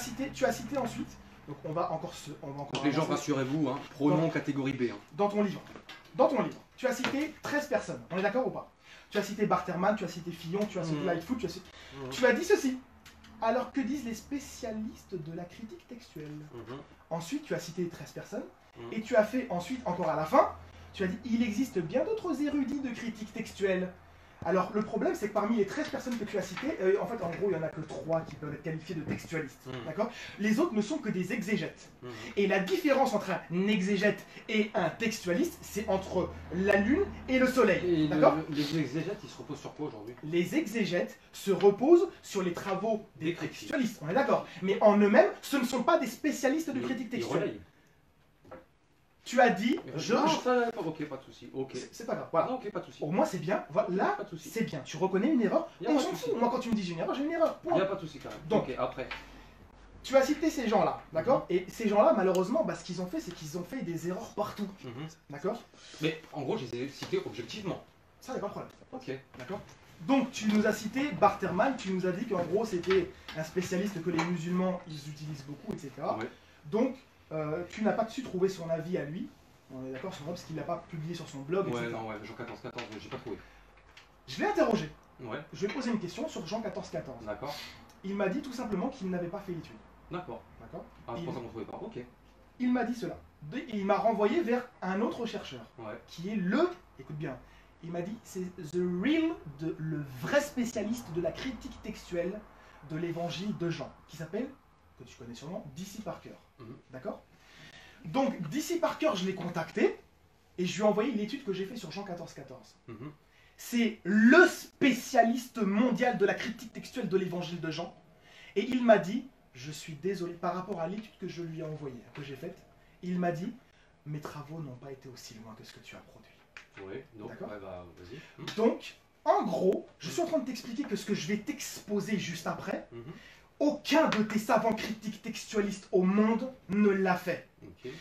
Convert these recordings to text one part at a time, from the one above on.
cité ensuite, donc on va encore donc les gens, rassurez-vous, hein, pronom catégorie B. Hein. Dans ton livre, tu as cité 13 personnes, on est d'accord ou pas? Tu as cité Barterman, tu as cité Fillon, tu as cité Lightfoot, tu as dit ceci. Alors que disent les spécialistes de la critique textuelle? Ensuite, tu as cité 13 personnes, et tu as fait ensuite, encore à la fin, tu as dit il existe bien d'autres érudits de critique textuelle. Alors, le problème, c'est que parmi les 13 personnes que tu as citées, en fait, en gros, il n'y en a que 3 qui peuvent être qualifiés de textualistes. D'accord? Les autres ne sont que des exégètes. Et la différence entre un exégète et un textualiste, c'est entre la lune et le soleil. D'accord? Les exégètes, ils se reposent sur quoi aujourd'hui? Les exégètes se reposent sur les travaux des textualistes. On est d'accord? Mais en eux-mêmes, ce ne sont pas des spécialistes de critique textuelle. Tu as dit, ok, pas de souci. Ok. C'est pas grave. Voilà. Non, ok, pas de souci. Pour moi, c'est bien. Voilà, là, c'est bien. Tu reconnais une erreur. On s'en fout. Moi, quand tu me dis j'ai une erreur, j'ai une erreur. Il n'y a pas de souci quand même. Donc, ok, après. Tu as cité ces gens-là, d'accord? Et ces gens-là, malheureusement, ce qu'ils ont fait, c'est qu'ils ont fait des erreurs partout. D'accord? Mais en gros, je les ai cités objectivement. Ça, il n'y a pas de problème. Ok. D'accord? Donc, tu nous as cité Barterman, tu nous as dit qu'en gros, c'était un spécialiste que les musulmans, ils utilisent beaucoup, etc. Ouais. Donc, tu n'as pas su trouver son avis à lui, on est d'accord sur moi, parce qu'il ne l'a pas publié sur son blog, etc. Ouais, non, ouais, Jean 14-14, j'ai pas trouvé. Je l'ai interrogé. Ouais. Je lui ai posé une question sur Jean 14-14. D'accord. Il m'a dit tout simplement qu'il n'avait pas fait l'étude. D'accord. D'accord. Ah, c'est pour ça qu'on ne trouvait pas. Ok. Il m'a dit cela. Et il m'a renvoyé vers un autre chercheur, qui est écoute bien, il m'a dit, c'est le vrai spécialiste de la critique textuelle de l'évangile de Jean, qui s'appelle, que tu connais sûrement, D.C. Parker. D'accord? Donc, D.C. Parker, je l'ai contacté, et je lui ai envoyé l'étude que j'ai faite sur Jean 14-14. C'est le spécialiste mondial de la critique textuelle de l'évangile de Jean. Et il m'a dit, je suis désolé, par rapport à l'étude que je lui ai envoyée, que j'ai faite, il m'a dit, mes travaux n'ont pas été aussi loin que ce que tu as produit. Oui, donc, vas-y. Donc, en gros, je suis en train de t'expliquer que ce que je vais t'exposer juste après, aucun de tes savants critiques textualistes au monde ne l'a fait.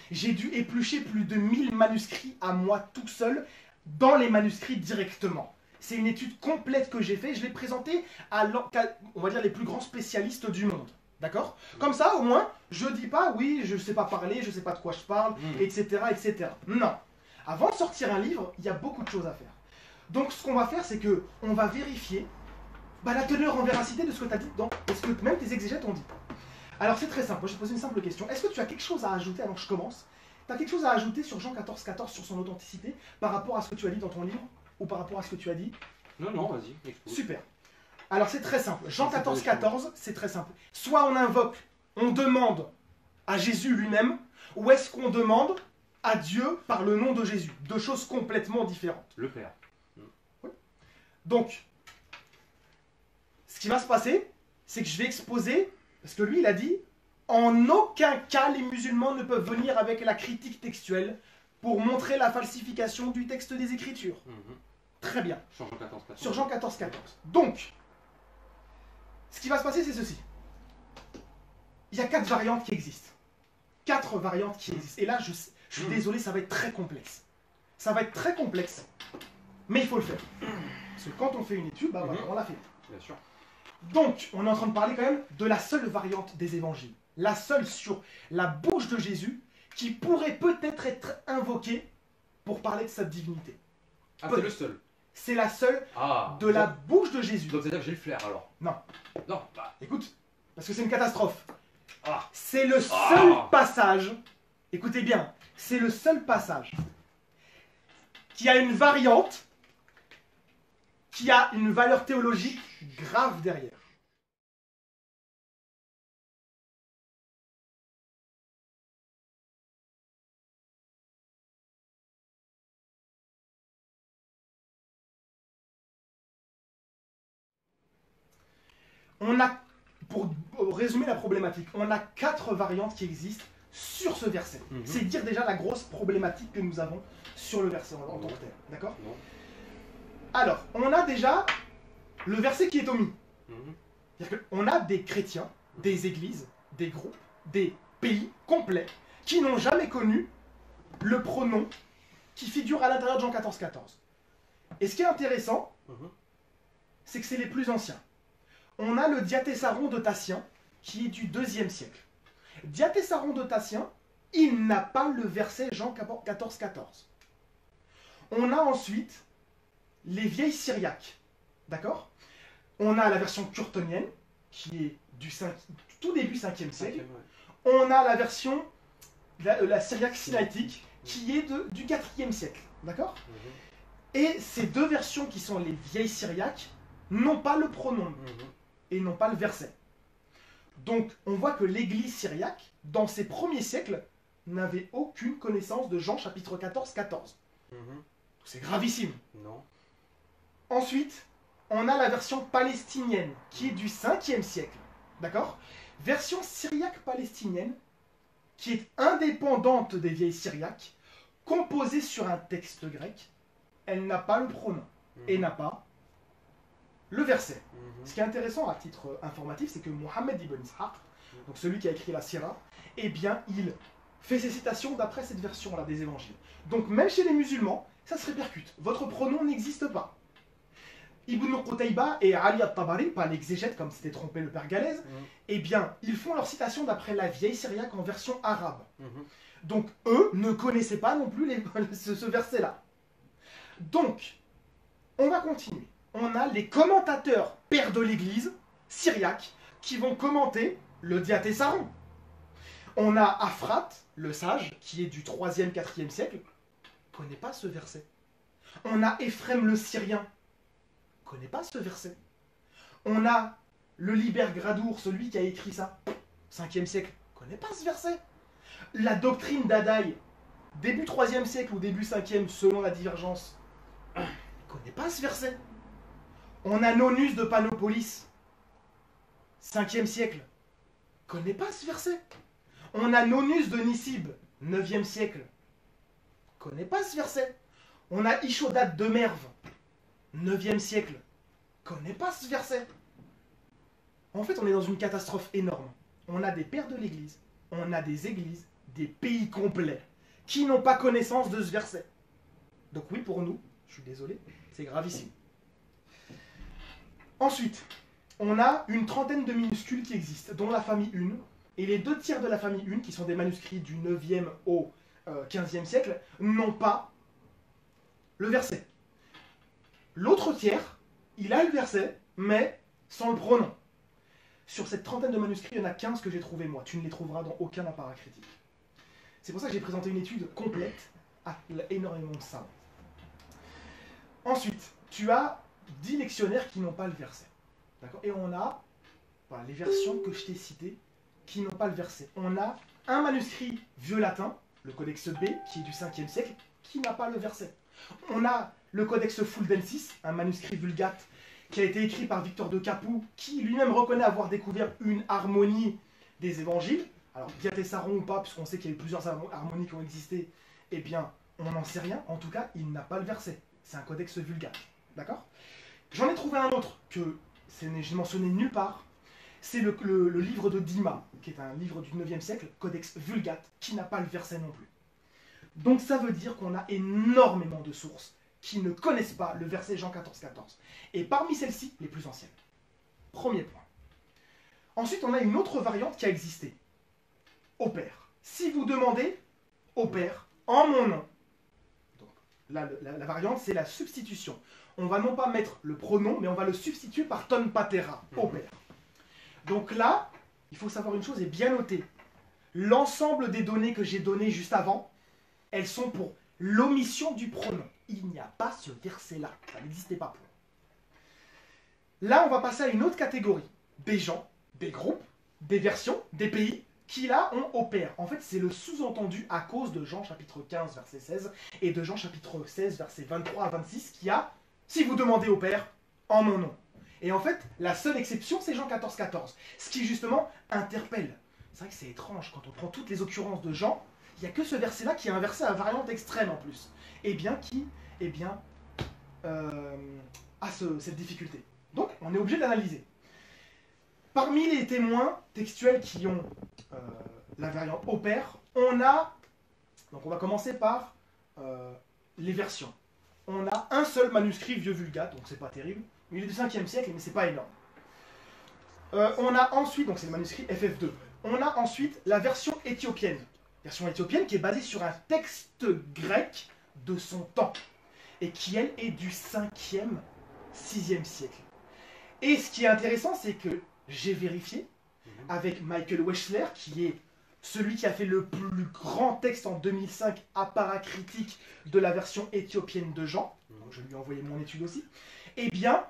J'ai dû éplucher plus de 1000 manuscrits à moi tout seul, dans les manuscrits directement. C'est une étude complète que j'ai faite, je l'ai présentée à, on va dire, les plus grands spécialistes du monde. D'accord? Comme ça, au moins, je dis pas, oui, je sais pas parler, je sais pas de quoi je parle, etc., etc. Non. Avant de sortir un livre, il y a beaucoup de choses à faire. Donc, ce qu'on va faire, c'est que on va vérifier la teneur en véracité de ce que tu as dit, ce que même tes exégètes ont dit. Alors, c'est très simple. Moi, je vais te poser une simple question. Est-ce que tu as quelque chose à ajouter avant que je commence? Tu as quelque chose à ajouter sur Jean 14-14, sur son authenticité, par rapport à ce que tu as dit dans ton livre, ou par rapport à ce que tu as dit? Non, non, vas-y, expose. Super. Alors, c'est très simple. Jean 14-14, c'est très simple. Soit on invoque, on demande à Jésus lui-même, ou est-ce qu'on demande à Dieu par le nom de Jésus? Deux choses complètement différentes. Le Père. Oui. Donc, ce qui va se passer, c'est que je vais exposer, parce que lui, il a dit, en aucun cas, les musulmans ne peuvent venir avec la critique textuelle pour montrer la falsification du texte des Écritures. Très bien. Sur Jean 14-14. Sur Jean 14-14. Donc, ce qui va se passer, c'est ceci. Il y a 4 variantes qui existent. 4 variantes qui existent. Et là, je suis désolé, ça va être très complexe. Ça va être très complexe, mais il faut le faire. Parce que quand on fait une étude, voilà, on l'a fait. Bien sûr. Donc, on est en train de parler quand même de la seule variante des évangiles. La seule sur la bouche de Jésus qui pourrait peut-être être invoquée pour parler de sa divinité. Ah, c'est le seul. C'est la seule de la bouche de Jésus. Donc c'est-à-dire que j'ai le flair alors? Non. Non, bah. Écoute, parce que c'est une catastrophe. C'est le seul passage, écoutez bien, c'est le seul passage qui a une variante, qui a une valeur théologique grave derrière. On a, pour résumer la problématique, on a 4 variantes qui existent sur ce verset. C'est dire déjà la grosse problématique que nous avons sur le verset en tant que tel. D'accord? Alors, on a déjà le verset qui est omis. C'est-à-dire qu'on a des chrétiens, des églises, des groupes, des pays complets qui n'ont jamais connu le pronom qui figure à l'intérieur de Jean 14-14. Et ce qui est intéressant, c'est que c'est les plus anciens. On a le diatessaron de Tatien, qui est du 2e siècle. Diatessaron de Tatien, il n'a pas le verset Jean 14, 14. On a ensuite les vieilles syriaques, d'accord? On a la version curtonienne, qui est du tout début 5e siècle. On a la version, la syriaque sinaïtique, qui est du 4e siècle, d'accord? Et ces deux versions qui sont les vieilles syriaques n'ont pas le pronom et n'ont pas le verset. Donc on voit que l'église syriaque, dans ses premiers siècles, n'avait aucune connaissance de Jean chapitre 14, 14. C'est gravissime. Non. Ensuite, on a la version palestinienne, qui est du 5e siècle. D'accord? Version syriaque-palestinienne, qui est indépendante des vieilles syriaques, composée sur un texte grec. Elle n'a pas le pronom et n'a pas le verset. Ce qui est intéressant à titre informatif, c'est que Mohammed ibn Ishaq, donc celui qui a écrit la Sira, eh bien, il fait ses citations d'après cette version-là des évangiles. Donc même chez les musulmans, ça se répercute. Votre pronom n'existe pas. Ibn Qutayba et Ali al-Tabari, pas l'exégète comme s'était trompé le père Galèze, eh bien, ils font leur citation d'après la vieille syriaque en version arabe. Donc eux ne connaissaient pas non plus ce verset-là. Donc, on va continuer. On a les commentateurs pères de l'église syriaque qui vont commenter le Diatessaron. On a Afrat, le sage, qui est du 3e, 4e siècle, ne connaît pas ce verset. On a Éphrem le Syrien, ne connaît pas ce verset. On a le Liber Gradour, celui qui a écrit ça, 5e siècle, ne connaît pas ce verset. La doctrine d'Adaï, début 3e siècle ou début 5e, selon la divergence, ne connaît pas ce verset. On a Nonus de Panopolis, 5e siècle, ne connaît pas ce verset. On a Nonus de Nisib, 9e siècle, ne connaît pas ce verset. On a Ishodat de Merv, 9e siècle, ne connaît pas ce verset. En fait, on est dans une catastrophe énorme. On a des pères de l'Église, on a des églises, des pays complets, qui n'ont pas connaissance de ce verset. Donc oui, pour nous, je suis désolé, c'est gravissime. Ensuite, on a une trentaine de minuscules qui existent, dont la famille 1, et les 2 tiers de la famille 1, qui sont des manuscrits du 9e au 15e siècle, n'ont pas le verset. L'autre tiers, il a le verset, mais sans le pronom. Sur cette trentaine de manuscrits, il y en a 15 que j'ai trouvé moi. Tu ne les trouveras dans aucun appareil critique. C'est pour ça que j'ai présenté une étude complète. Ah, il y a énormément de ça. Ensuite, tu as 10 lectionnaires qui n'ont pas le verset. Et on a voilà, les versions que je t'ai citées qui n'ont pas le verset. On a un manuscrit vieux latin, le codex B, qui est du 5e siècle, qui n'a pas le verset. On a le codex Fuldensis, un manuscrit vulgate, qui a été écrit par Victor de Capoue, qui lui-même reconnaît avoir découvert une harmonie des évangiles. Alors, Diatessaron ou pas, puisqu'on sait qu'il y a eu plusieurs harmonies qui ont existé, eh bien, on n'en sait rien. En tout cas, il n'a pas le verset. C'est un codex vulgate. D'accord? J'en ai trouvé un autre que je n'ai mentionné nulle part. C'est le livre de Dima, qui est un livre du 9e siècle, codex vulgate, qui n'a pas le verset non plus. Donc ça veut dire qu'on a énormément de sources qui ne connaissent pas le verset Jean 14, 14. Et parmi celles-ci, les plus anciennes. Premier point. Ensuite, on a une autre variante qui a existé. Au Père. Si vous demandez au Père, en mon nom. Donc, là, la variante, c'est la substitution. On va non pas mettre le pronom, mais on va le substituer par ton patera, au Père. Donc là, il faut savoir une chose et bien noter. L'ensemble des données que j'ai données juste avant, elles sont pour l'omission du pronom. Il n'y a pas ce verset-là. Ça n'existait pas pour. Là, on va passer à une autre catégorie. Des gens, des groupes, des versions, des pays qui là ont au Père. En fait, c'est le sous-entendu à cause de Jean chapitre 15, verset 16 et de Jean chapitre 16, verset 23 à 26 qui a, si vous demandez au Père, en mon nom. Et en fait, la seule exception, c'est Jean 14, 14. Ce qui justement interpelle. C'est vrai que c'est étrange, quand on prend toutes les occurrences de Jean, il n'y a que ce verset-là qui est un verset à variante extrême en plus. Et bien qui, a cette difficulté. Donc, on est obligé de l'analyser. Parmi les témoins textuels qui ont la variante au Père, on a, donc on va commencer par les versions. On a un seul manuscrit vieux vulgate, donc c'est pas terrible. Il est du 5e siècle, mais c'est pas énorme. On a ensuite, donc c'est le manuscrit FF2, on a ensuite la version éthiopienne. Version éthiopienne qui est basée sur un texte grec de son temps. Et qui, elle, est du 5e, 6e siècle. Et ce qui est intéressant, c'est que j'ai vérifié avec Michael Weschler, qui est celui qui a fait le plus grand texte en 2005 apparat-critique de la version éthiopienne de Jean. Donc je lui ai envoyé mon étude aussi. Eh bien,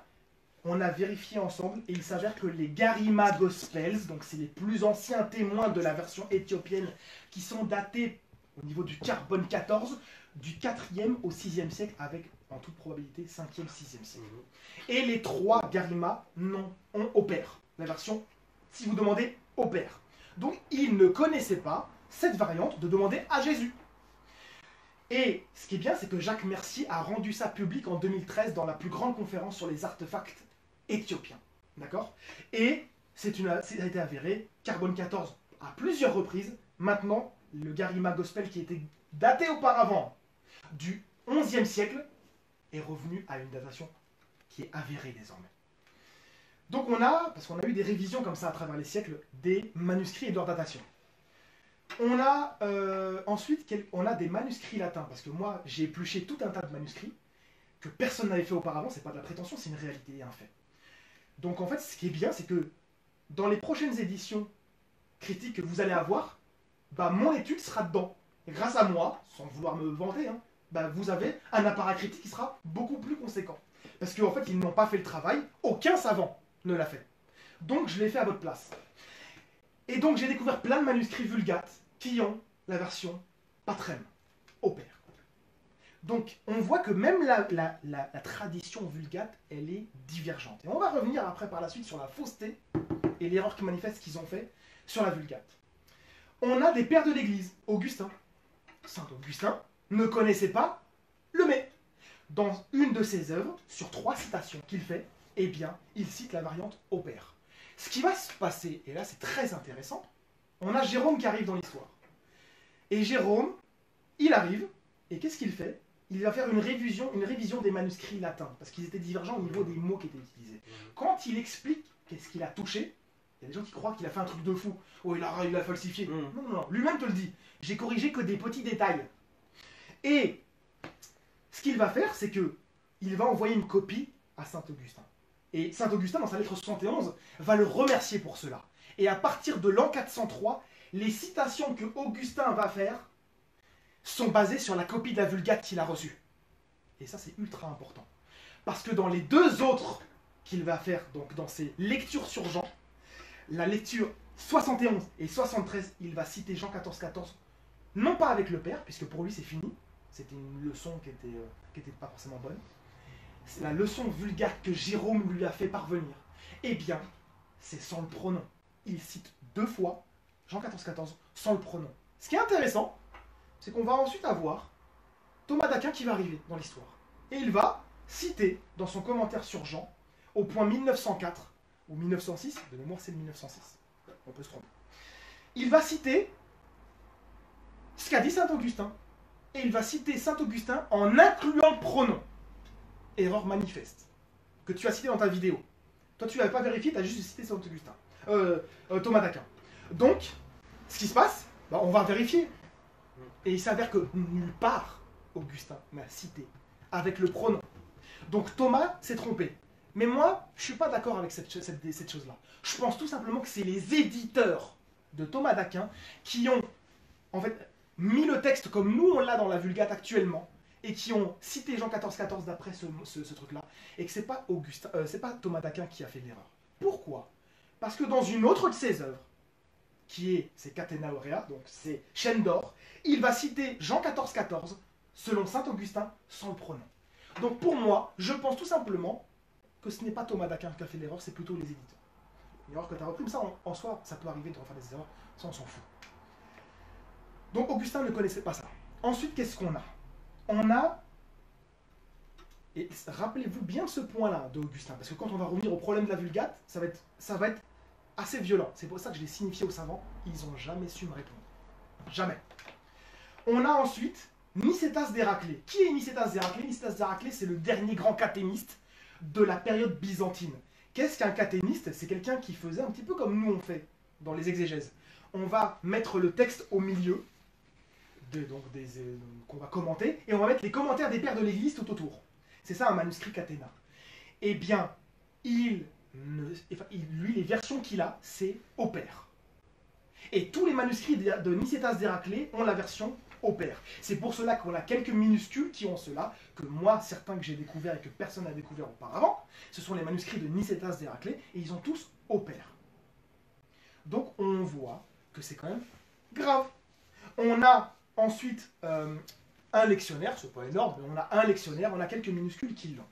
on a vérifié ensemble et il s'avère que les Garima Gospels, donc c'est les plus anciens témoins de la version éthiopienne qui sont datés au niveau du carbone 14, du 4e au 6e siècle avec en toute probabilité 5e, 6e siècle. Et les 3 Garima ont opère. La version, si vous demandez, opère. Donc ils ne connaissaient pas cette variante de demander à Jésus. Et ce qui est bien, c'est que Jacques Mercier a rendu ça public en 2013 dans la plus grande conférence sur les artefacts éthiopiens. D'accord? Et ça a été avéré, carbone 14 à plusieurs reprises. Maintenant, le Garima Gospel qui était daté auparavant du 11e siècle est revenu à une datation qui est avérée désormais. Donc parce qu'on a eu des révisions comme ça à travers les siècles, des manuscrits et de leur datation. On a ensuite on a des manuscrits latins, parce que moi j'ai épluché tout un tas de manuscrits que personne n'avait fait auparavant, c'est pas de la prétention, c'est une réalité et un fait. Donc en fait, ce qui est bien, c'est que dans les prochaines éditions critiques que vous allez avoir, bah, mon étude sera dedans. Et grâce à moi, sans vouloir me vanter, hein, bah, vous avez un apparat critique qui sera beaucoup plus conséquent. Parce qu'en fait, ils n'ont pas fait le travail, aucun savant ne l'a fait. Donc je l'ai fait à votre place. Et donc j'ai découvert plein de manuscrits vulgates qui ont la version Patrem, opère. Donc on voit que même la tradition vulgate, elle est divergente. Et on va revenir après par la suite sur la fausseté et l'erreur qui manifeste qu'ils ont fait sur la vulgate. On a des pères de l'Église, Augustin. Saint Augustin ne connaissait pas le mais. Dans une de ses œuvres, sur 3 citations qu'il fait, eh bien, il cite la variante opère. Ce qui va se passer, et là c'est très intéressant, on a Jérôme qui arrive dans l'histoire. Et Jérôme, il arrive, et qu'est-ce qu'il fait? Il va faire une révision des manuscrits latins, parce qu'ils étaient divergents au niveau des mots qui étaient utilisés. Quand il explique qu'est-ce qu'il a touché, il y a des gens qui croient qu'il a fait un truc de fou. Oh, il a falsifié. Non, non, non. Lui-même te le dit. J'ai corrigé que des petits détails. Et ce qu'il va faire, c'est que il va envoyer une copie à Saint Augustin. Et Saint Augustin, dans sa lettre 71, va le remercier pour cela. Et à partir de l'an 403, les citations que Augustin va faire sont basées sur la copie de la Vulgate qu'il a reçue. Et ça, c'est ultra important. Parce que dans les 2 autres qu'il va faire, donc dans ses lectures sur Jean, la lecture 71 et 73, il va citer Jean 14,14, non pas avec le Père, puisque pour lui c'est fini, c'était une leçon qui était pas forcément bonne. C'est la leçon vulgate que Jérôme lui a fait parvenir. Eh bien, c'est sans le pronom. Il cite 2 fois Jean 14,14 sans le pronom. Ce qui est intéressant, c'est qu'on va ensuite avoir Thomas d'Aquin qui va arriver dans l'histoire. Et il va citer dans son commentaire sur Jean, au point 1904, ou 1906, de mémoire c'est le 1906, on peut se tromper. Il va citer ce qu'a dit Saint Augustin. Et il va citer Saint Augustin en incluant le pronom. Erreur manifeste. Que tu as cité dans ta vidéo. Toi tu n'avais pas vérifié, tu as juste cité Saint Augustin. Thomas d'Aquin. Donc, ce qui se passe, bah, on va vérifier. Et il s'avère que nulle part Augustin m'a cité avec le pronom. Donc Thomas s'est trompé. Mais moi, je ne suis pas d'accord avec cette chose-là. Je pense tout simplement que c'est les éditeurs de Thomas d'Aquin qui ont, en fait, mis le texte comme nous on l'a dans la Vulgate actuellement, et qui ont cité Jean 14,14 d'après ce truc-là, et que c'est pas Thomas d'Aquin qui a fait l'erreur. Pourquoi? Parce que dans une autre de ses œuvres, c'est Catena Aurea, donc c'est Chaîne d'or, il va citer Jean 14,14 selon Saint Augustin sans le pronom. Donc pour moi, je pense tout simplement que ce n'est pas Thomas d'Aquin qui a fait l'erreur, c'est plutôt les éditeurs. L'erreur que tu as repris, mais ça en soi, ça peut arriver de refaire des erreurs, ça on s'en fout. Donc Augustin ne connaissait pas ça. Ensuite, qu'est-ce qu'on a? On a, et rappelez-vous bien ce point-là d'Augustin, parce que quand on va revenir au problème de la Vulgate, ça va être assez violent. C'est pour ça que je l'ai signifié aux savants, ils n'ont jamais su me répondre. Jamais. On a ensuite Nicétas d'Héraclée. Qui est Nicétas d'Héraclée? Nicétas d'Héraclée, c'est le dernier grand catémiste de la période byzantine, Qu'est-ce qu'un caténiste? C'est quelqu'un qui faisait un petit peu comme nous on fait dans les exégèses. On va mettre le texte au milieu, qu'on va commenter, et on va mettre les commentaires des pères de l'Église tout autour. C'est ça un manuscrit caténa. Eh bien, lui, les versions qu'il a, c'est au pair. Et tous les manuscrits de Nicétas d'Héraclée ont la version au pair. C'est pour cela qu'on a quelques minuscules qui ont cela, que moi, certains que j'ai découverts et que personne n'a découvert auparavant, ce sont les manuscrits de Nicétas d'Héraclée, et ils ont tous au pair. Donc on voit que c'est quand même grave. On a ensuite un lectionnaire, c'est pas énorme, mais on a un lectionnaire, on a quelques minuscules qui l'ont.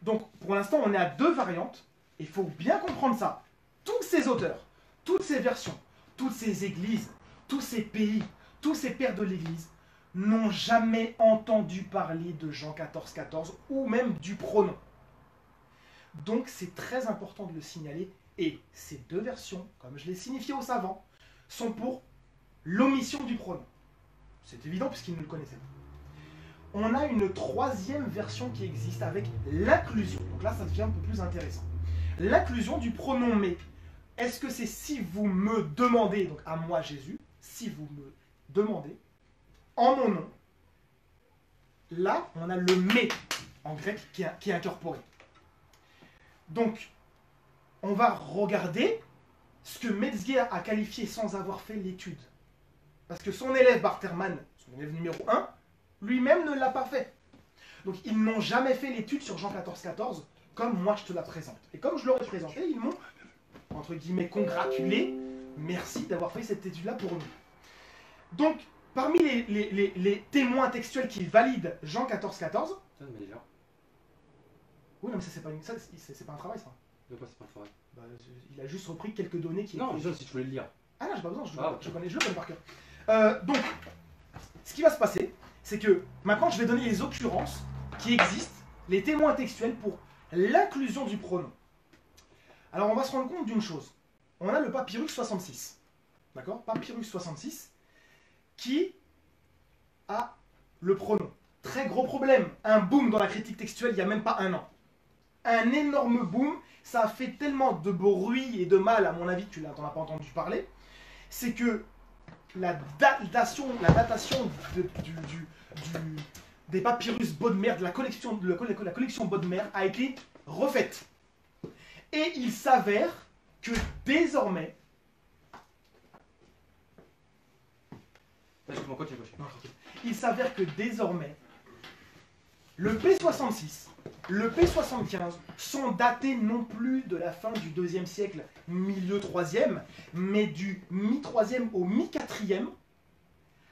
Donc pour l'instant, on est à 2 variantes, et il faut bien comprendre ça. Tous ces auteurs, toutes ces versions, toutes ces églises, tous ces pays, tous ces pères de l'Église n'ont jamais entendu parler de Jean 14,14 ou même du pronom. Donc c'est très important de le signaler. Et ces 2 versions, comme je l'ai signifié aux savants, sont pour l'omission du pronom. C'est évident puisqu'ils ne le connaissaient pas. On a une 3e version qui existe avec l'inclusion. Donc là, ça devient un peu plus intéressant. L'inclusion du pronom « mais ». Est-ce que c'est si vous me demandez, donc à moi Jésus, si vous me demandez, en mon nom, là, on a le « mais » en grec qui est incorporé. Donc, on va regarder ce que Metzger a qualifié sans avoir fait l'étude. Parce que son élève Barterman, son élève numéro 1, lui-même ne l'a pas fait. Donc ils n'ont jamais fait l'étude sur Jean 14,14 comme moi je te la présente. Et comme je l'aurais présenté, ils m'ont, entre guillemets, congratulé. Merci d'avoir fait cette étude-là pour nous. Donc, parmi les témoins textuels qui valident Jean 14,14... Oui, non, mais ça, c'est pas un travail, ça. De quoi c'est pas un travail? Bah, il a juste repris quelques données qui... Non, déjà, si tu voulais le lire. Ah non, j'ai pas besoin, je le connais par cœur. Donc, ce qui va se passer, c'est que maintenant, je vais donner les occurrences qui existent, les témoins textuels pour l'inclusion du pronom. Alors, on va se rendre compte d'une chose. On a le papyrus 66. D'accord? Papyrus 66, qui a le pronom. Très gros problème. Un boom dans la critique textuelle il n'y a même pas 1 an. Un énorme boom. Ça a fait tellement de bruit et de mal, à mon avis, que tu n'en as pas entendu parler. C'est que la datation des papyrus Bodmer, de la collection Bodmer, a été refaite. Et il s'avère que désormais... Il s'avère que désormais, le P66, le P75 sont datés non plus de la fin du 2e siècle, milieu 3e, mais du mi-3e au mi-4e,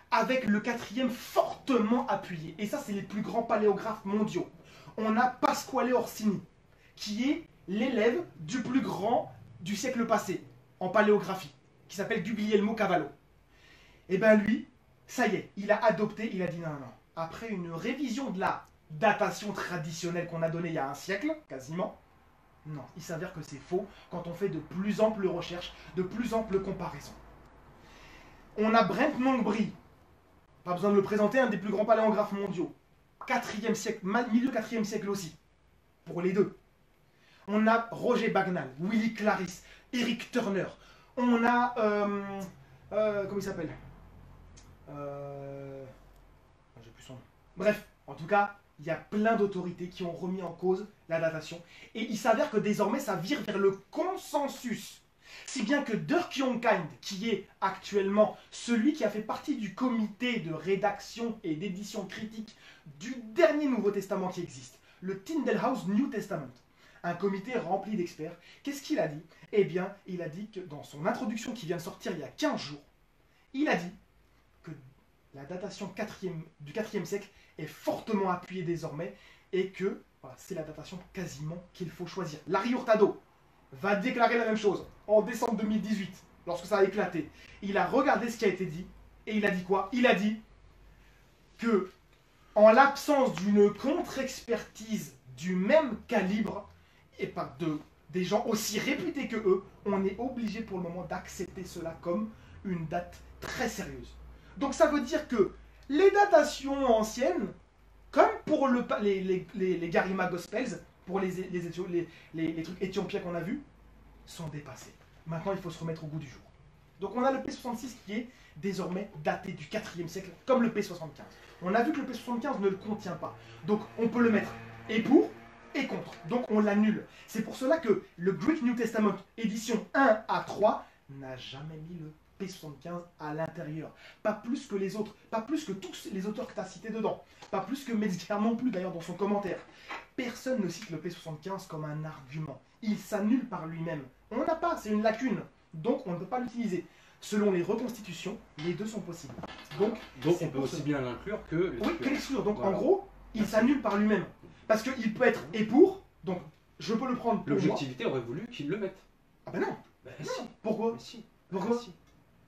avec le 4e fortement appuyé. Et ça, c'est les plus grands paléographes mondiaux. On a Pasquale Orsini, qui est l'élève du plus grand du siècle passé, en paléographie, qui s'appelle Guglielmo Cavallo. Et bien lui, ça y est, il a adopté, il a dit non, non. Après une révision de la datation traditionnelle qu'on a donnée il y a 1 siècle, quasiment, non, il s'avère que c'est faux quand on fait de plus amples recherches, de plus amples comparaisons. On a Brent Nongbri, pas besoin de le présenter, un des plus grands paléographes mondiaux, 4e siècle, milieu 4e siècle aussi, pour les 2. On a Roger Bagnall, Willy Claris, Eric Turner, on a, comment il s'appelle? J'ai plus son nom. Bref, en tout cas, il y a plein d'autorités qui ont remis en cause la datation. Et il s'avère que désormais, ça vire vers le consensus. Si bien que Dirk Jonkind, qui est actuellement celui qui a fait partie du comité de rédaction et d'édition critique du dernier Nouveau Testament qui existe, le Tyndale New Testament, un comité rempli d'experts, qu'est-ce qu'il a dit? Eh bien, il a dit que dans son introduction qui vient de sortir il y a 15 jours, il a dit que la datation du 4e siècle est fortement appuyée désormais et que voilà, c'est la datation quasiment qu'il faut choisir. Larry Hurtado va déclarer la même chose en décembre 2018, lorsque ça a éclaté. Il a regardé ce qui a été dit et il a dit quoi? Il a dit que, en l'absence d'une contre-expertise du même calibre et pas des gens aussi réputés que eux, on est obligé pour le moment d'accepter cela comme une date très sérieuse. Donc ça veut dire que les datations anciennes, comme pour les Garima Gospels, pour les trucs éthiopiens qu'on a vus, sont dépassés. Maintenant, il faut se remettre au goût du jour. Donc on a le P66 qui est désormais daté du 4e siècle, comme le P75. On a vu que le P75 ne le contient pas. Donc on peut le mettre et pour et contre. Donc on l'annule. C'est pour cela que le Greek New Testament édition 1 à 3 n'a jamais mis le P75 à l'intérieur. Pas plus que les autres. Pas plus que tous les auteurs que tu as cités dedans. Pas plus que Metzger non plus d'ailleurs dans son commentaire. Personne ne cite le P75 comme un argument. Il s'annule par lui-même. On n'a pas, c'est une lacune. Donc on ne peut pas l'utiliser. Selon les reconstitutions, les deux sont possibles. Donc on peut aussi bien l'inclure que l'exclure. Donc voilà. En gros, il s'annule par lui-même. Parce qu'il peut être et pour, donc je peux le prendre pour l'objectivité aurait voulu qu'il le mette. Ah ben non. Bah non. si. Pourquoi si. Pourquoi si.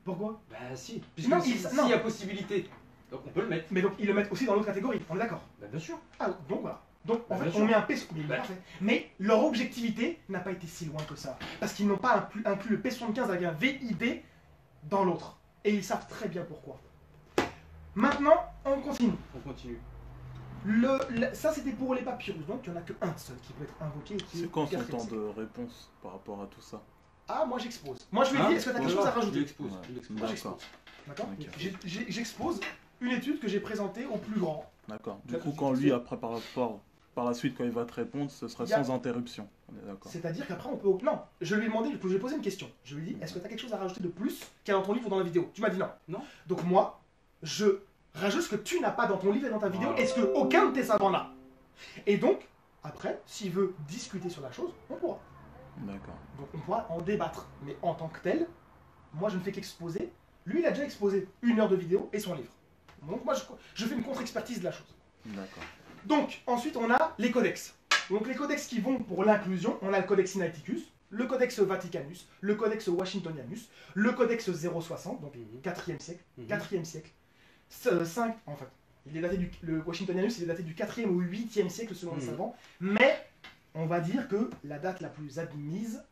Pourquoi Bah si. Puisque non, s'il y a possibilité, donc on peut le mettre. Mais donc ils le mettent aussi dans l'autre catégorie, on est d'accord? Bah bien sûr. Ah donc voilà. Donc en Bah, fait on met un P sur mais leur objectivité n'a pas été si loin que ça. Parce qu'ils n'ont pas inclus le P75 avec un VID dans l'autre. Et ils savent très bien pourquoi. Maintenant, on continue. On continue. Ça c'était pour les papyrus, donc il n'y en a qu'un seul qui peut être invoqué. C'est quand son temps de réponse par rapport à tout ça? Ah, moi j'expose. Moi je lui ai dit, est-ce que tu as quelque chose à rajouter? J'expose. Moi j'expose. D'accord. Okay. J'expose une étude que j'ai présentée au plus grand. D'accord. Du coup, quand lui, après, par la suite, quand il va te répondre, ce sera sans interruption. On est d'accord. C'est-à-dire qu'après, on peut. Non, je lui ai demandé, je lui ai posé une question. Je lui ai dit, est-ce que tu as quelque chose à rajouter de plus qu'il y a dans ton livre ou dans la vidéo? Tu m'as dit non. Non. Donc moi, je rajoute ce que tu n'as pas dans ton livre et dans ta vidéo. Est-ce qu'aucun de tes savants n'a? Et donc, après, s'il veut discuter sur la chose, on pourra. D'accord. Donc on pourra en débattre. Mais en tant que tel, moi je ne fais qu'exposer. Lui, il a déjà exposé 1 heure de vidéo et son livre. Donc moi, je fais une contre-expertise de la chose. D'accord. Donc, ensuite, on a les codex. Donc les codex qui vont pour l'inclusion, on a le codex Sinaiticus, le codex Vaticanus, le codex Washingtonianus, le codex 060, donc 4e siècle, 4e siècle, 5, en fait. Il est daté le Washingtonianus, il est daté du 4e ou 8e siècle selon les savants, mais on va dire que la date la plus admise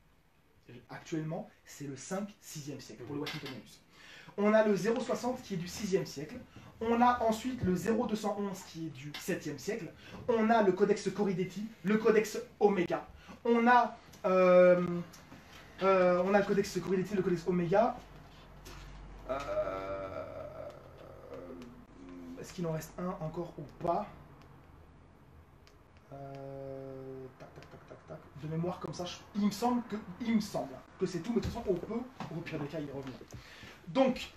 actuellement, c'est le 5-6e siècle pour le Washingtonianus. On a le 060 qui est du 6e siècle. On a ensuite le 0211 qui est du 7e siècle. On a le codex Corrideti, le codex Omega. On a le codex Corrideti, le codex Omega. Est-ce qu'il en reste un encore ou pas? Tac. De mémoire comme ça, il me semble que c'est tout, mais de toute façon on peut, au pire des cas, y revenir. Donc,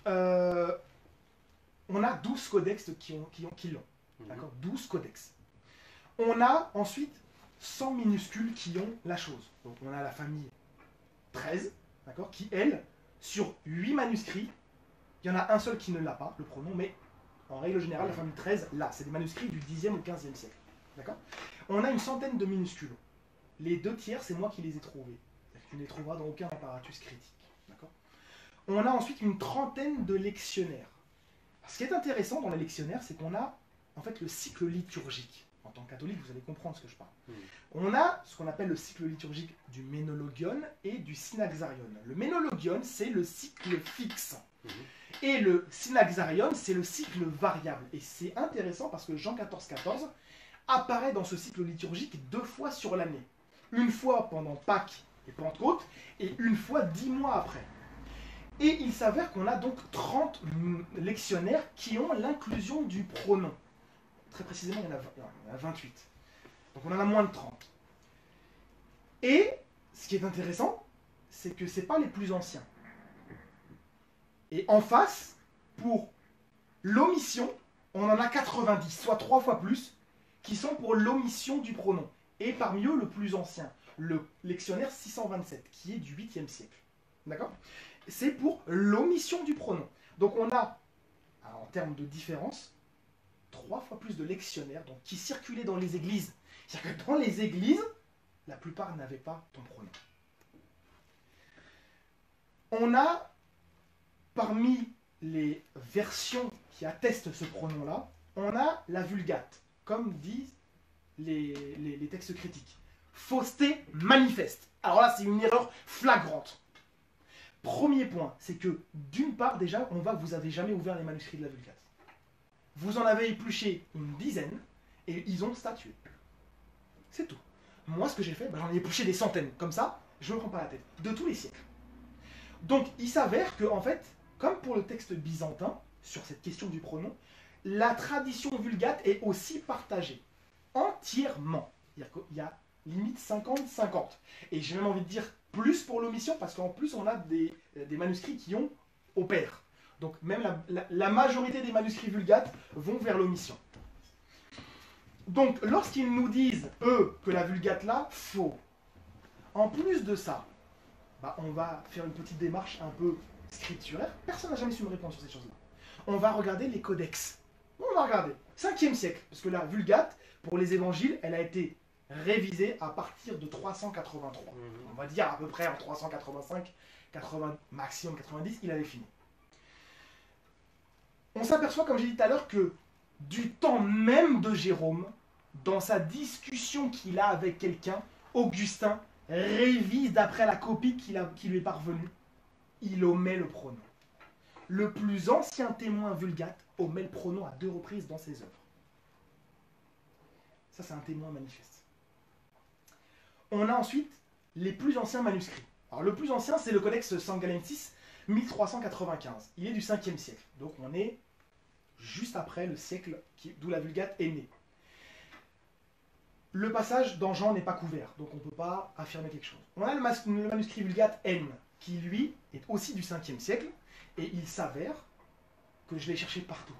on a 12 codex qui l'ont. D'accord, 12 codex. On a ensuite 100 minuscules qui ont la chose. Donc on a la famille 13, d'accord, qui elle, sur 8 manuscrits, il y en a un seul qui ne l'a pas, le pronom, mais en règle générale, la famille 13 l'a. C'est des manuscrits du 10e ou 15e siècle. D'accord. On a une centaine de minuscules. Les 2 tiers, c'est moi qui les ai trouvés. Tu ne les trouveras dans aucun apparatus critique. D'accord. On a ensuite une trentaine de lectionnaires. Ce qui est intéressant dans les lectionnaires, c'est qu'on a en fait le cycle liturgique. En tant que catholique, vous allez comprendre ce que je parle. On a ce qu'on appelle le cycle liturgique du Ménologion et du Synaxarion. Le Ménologion, c'est le cycle fixe. Et le Synaxarion, c'est le cycle variable. Et c'est intéressant parce que Jean 14,14 apparaît dans ce cycle liturgique 2 fois sur l'année. Une fois pendant Pâques et Pentecôte, et une fois 10 mois après. Et il s'avère qu'on a donc 30 lectionnaires qui ont l'inclusion du pronom. Très précisément, il y en a 28. Donc on en a moins de 30. Et ce qui est intéressant, c'est que ce n'est pas les plus anciens. Et en face, pour l'omission, on en a 90, soit 3 fois plus, qui sont pour l'omission du pronom. Et parmi eux, le plus ancien, le lectionnaire 627, qui est du 8e siècle. D'accord ? C'est pour l'omission du pronom. Donc on a, en termes de différence, 3 fois plus de lectionnaires donc, qui circulaient dans les églises. C'est-à-dire que dans les églises, la plupart n'avaient pas ton pronom. On a, parmi les versions qui attestent ce pronom-là, on a la Vulgate, comme disent les textes critiques. Fausseté manifeste. Alors là, c'est une erreur flagrante. Premier point, c'est que d'une part, déjà, vous avez jamais ouvert les manuscrits de la Vulgate. Vous en avez épluché une dizaine et ils ont statué. C'est tout. Moi, ce que j'ai fait, ben, j'en ai épluché des centaines. Comme ça, je ne me prends pas la tête. De tous les siècles. Donc, il s'avère que, en fait, comme pour le texte byzantin, sur cette question du pronom, la tradition vulgate est aussi partagée. Entièrement. C'est-à-dire qu'il y a limite 50-50. Et j'ai même envie de dire plus pour l'omission, parce qu'en plus, on a des manuscrits qui ont au pair. Donc, même la majorité des manuscrits vulgates vont vers l'omission. Donc, lorsqu'ils nous disent, eux, que la vulgate là, faux. En plus de ça, bah, on va faire une petite démarche un peu scripturaire. Personne n'a jamais su me répondre sur ces choses-là. On va regarder les codex. On va regarder. 5e siècle, parce que la vulgate, pour les évangiles, elle a été révisée à partir de 383. On va dire à peu près en 385, 80, maximum 90, il avait fini. On s'aperçoit, comme j'ai dit tout à l'heure, que du temps même de Jérôme, dans sa discussion qu'il a avec quelqu'un, Augustin révise d'après la copie qui lui est parvenue. Il omet le pronom. Le plus ancien témoin vulgate omet le pronom à 2 reprises dans ses œuvres. Ça, c'est un témoin manifeste. On a ensuite les plus anciens manuscrits. Alors, le plus ancien, c'est le Codex Sangalensis, 1395. Il est du 5e siècle. Donc, on est juste après le siècle d'où la vulgate est née. Le passage dans Jean n'est pas couvert, donc on ne peut pas affirmer quelque chose. On a le manuscrit vulgate N, qui lui est aussi du 5e siècle, et il s'avère que je l'ai cherché partout.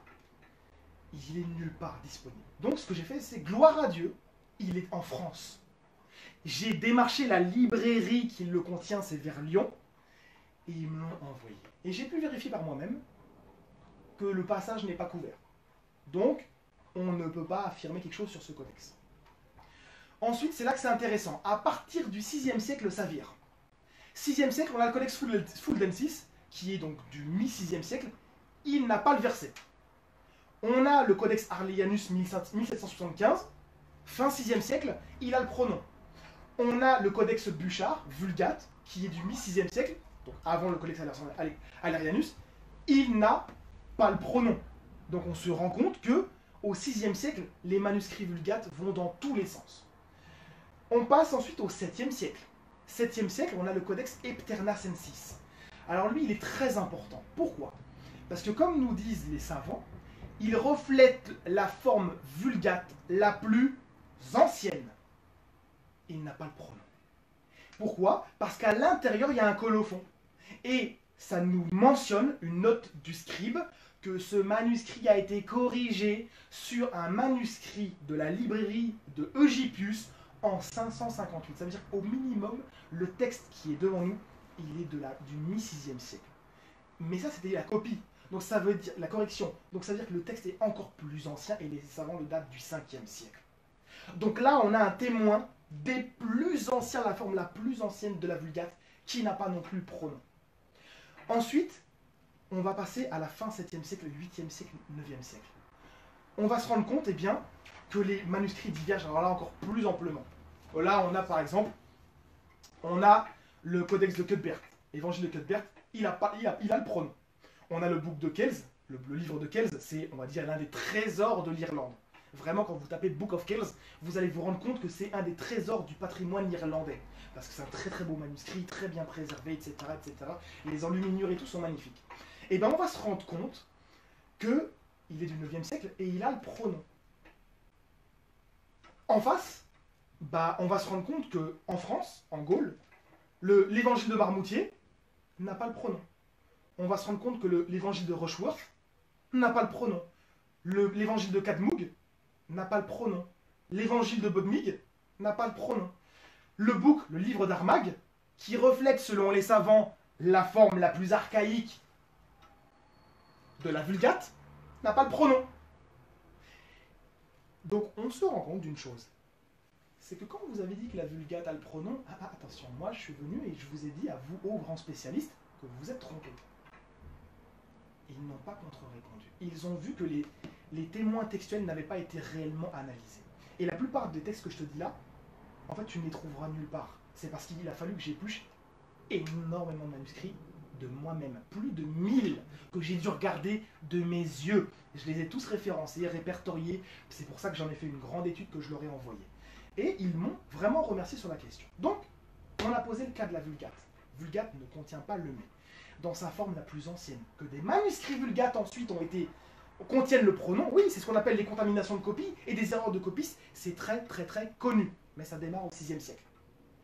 Il est nulle part disponible. Donc ce que j'ai fait, c'est gloire à Dieu, il est en France. J'ai démarché la librairie qui le contient, c'est vers Lyon, et ils me l'ont envoyé. Et j'ai pu vérifier par moi-même que le passage n'est pas couvert. Donc, on ne peut pas affirmer quelque chose sur ce codex. Ensuite, c'est là que c'est intéressant. À partir du 6e siècle, ça vire. 6e siècle, on a le Codex Fuldensis, qui est donc du mi-6e siècle. Il n'a pas le verset. On a le Codex Arlianus 1775, fin 6e siècle, il a le pronom. On a le Codex Buchard, Vulgate, qui est du mi-6e siècle, donc avant le Codex Arlianus, il n'a pas le pronom. Donc on se rend compte que au 6e siècle, les manuscrits vulgates vont dans tous les sens. On passe ensuite au 7e siècle. 7e siècle, on a le Codex Epternacensis. Alors lui, il est très important. Pourquoi? Parce que comme nous disent les savants, il reflète la forme vulgate la plus ancienne. Il n'a pas le pronom. Pourquoi? Parce qu'à l'intérieur, il y a un colophon. Et ça nous mentionne une note du scribe que ce manuscrit a été corrigé sur un manuscrit de la librairie de Eugippius en 558. Ça veut dire qu'au minimum, le texte qui est devant nous, il est du mi-6e siècle. Mais ça, c'était la copie. Donc ça veut dire la correction. Donc ça veut dire que le texte est encore plus ancien et les savants le datent du 5e siècle. Donc là, on a un témoin des plus anciens, la forme la plus ancienne de la Vulgate, qui n'a pas non plus le pronom. Ensuite, on va passer à la fin 7e siècle, 8e siècle, 9e siècle. On va se rendre compte, eh bien, que les manuscrits divergent, alors là encore plus amplement. Là, on a par exemple, on a le Codex de Cuthbert, Évangile de Cuthbert, il a le pronom. On a le Book de Kells, le livre de Kells, c'est, on va dire, l'un des trésors de l'Irlande. Vraiment, quand vous tapez Book of Kells, vous allez vous rendre compte que c'est un des trésors du patrimoine irlandais. Parce que c'est un très très beau manuscrit, très bien préservé, etc. etc. Les enluminures et tout sont magnifiques. Et bien on va se rendre compte qu'il est du 9e siècle et il a le pronom. En face, bah, on va se rendre compte qu'en France, en Gaule, l'évangile de Marmoutier n'a pas le pronom. On va se rendre compte que l'évangile de Rushworth n'a pas le pronom. L'évangile de Cadmoug n'a pas le pronom. L'évangile de Bodmig n'a pas le pronom. Le book, le livre d'Armagh, qui reflète selon les savants la forme la plus archaïque de la Vulgate, n'a pas le pronom. Donc on se rend compte d'une chose. C'est que quand vous avez dit que la Vulgate a le pronom, attention, moi je suis venu et je vous ai dit à vous, aux grands spécialistes, que vous vous êtes trompés. Ils n'ont pas contre-répondu. Ils ont vu que les témoins textuels n'avaient pas été réellement analysés. Et la plupart des textes que je te dis là, en fait, tu ne les trouveras nulle part. C'est parce qu'il a fallu que j'épluche énormément de manuscrits de moi-même. Plus de 1000 que j'ai dû regarder de mes yeux. Je les ai tous référencés, répertoriés. C'est pour ça que j'en ai fait une grande étude que je leur ai envoyée. Et ils m'ont vraiment remercié sur la question. Donc, on a posé le cas de la Vulgate. Vulgate ne contient pas le mais, dans sa forme la plus ancienne. Que des manuscrits Vulgate ensuite contiennent le pronom, oui, c'est ce qu'on appelle les contaminations de copie et des erreurs de copiste, c'est très très très connu. Mais ça démarre au VIe siècle.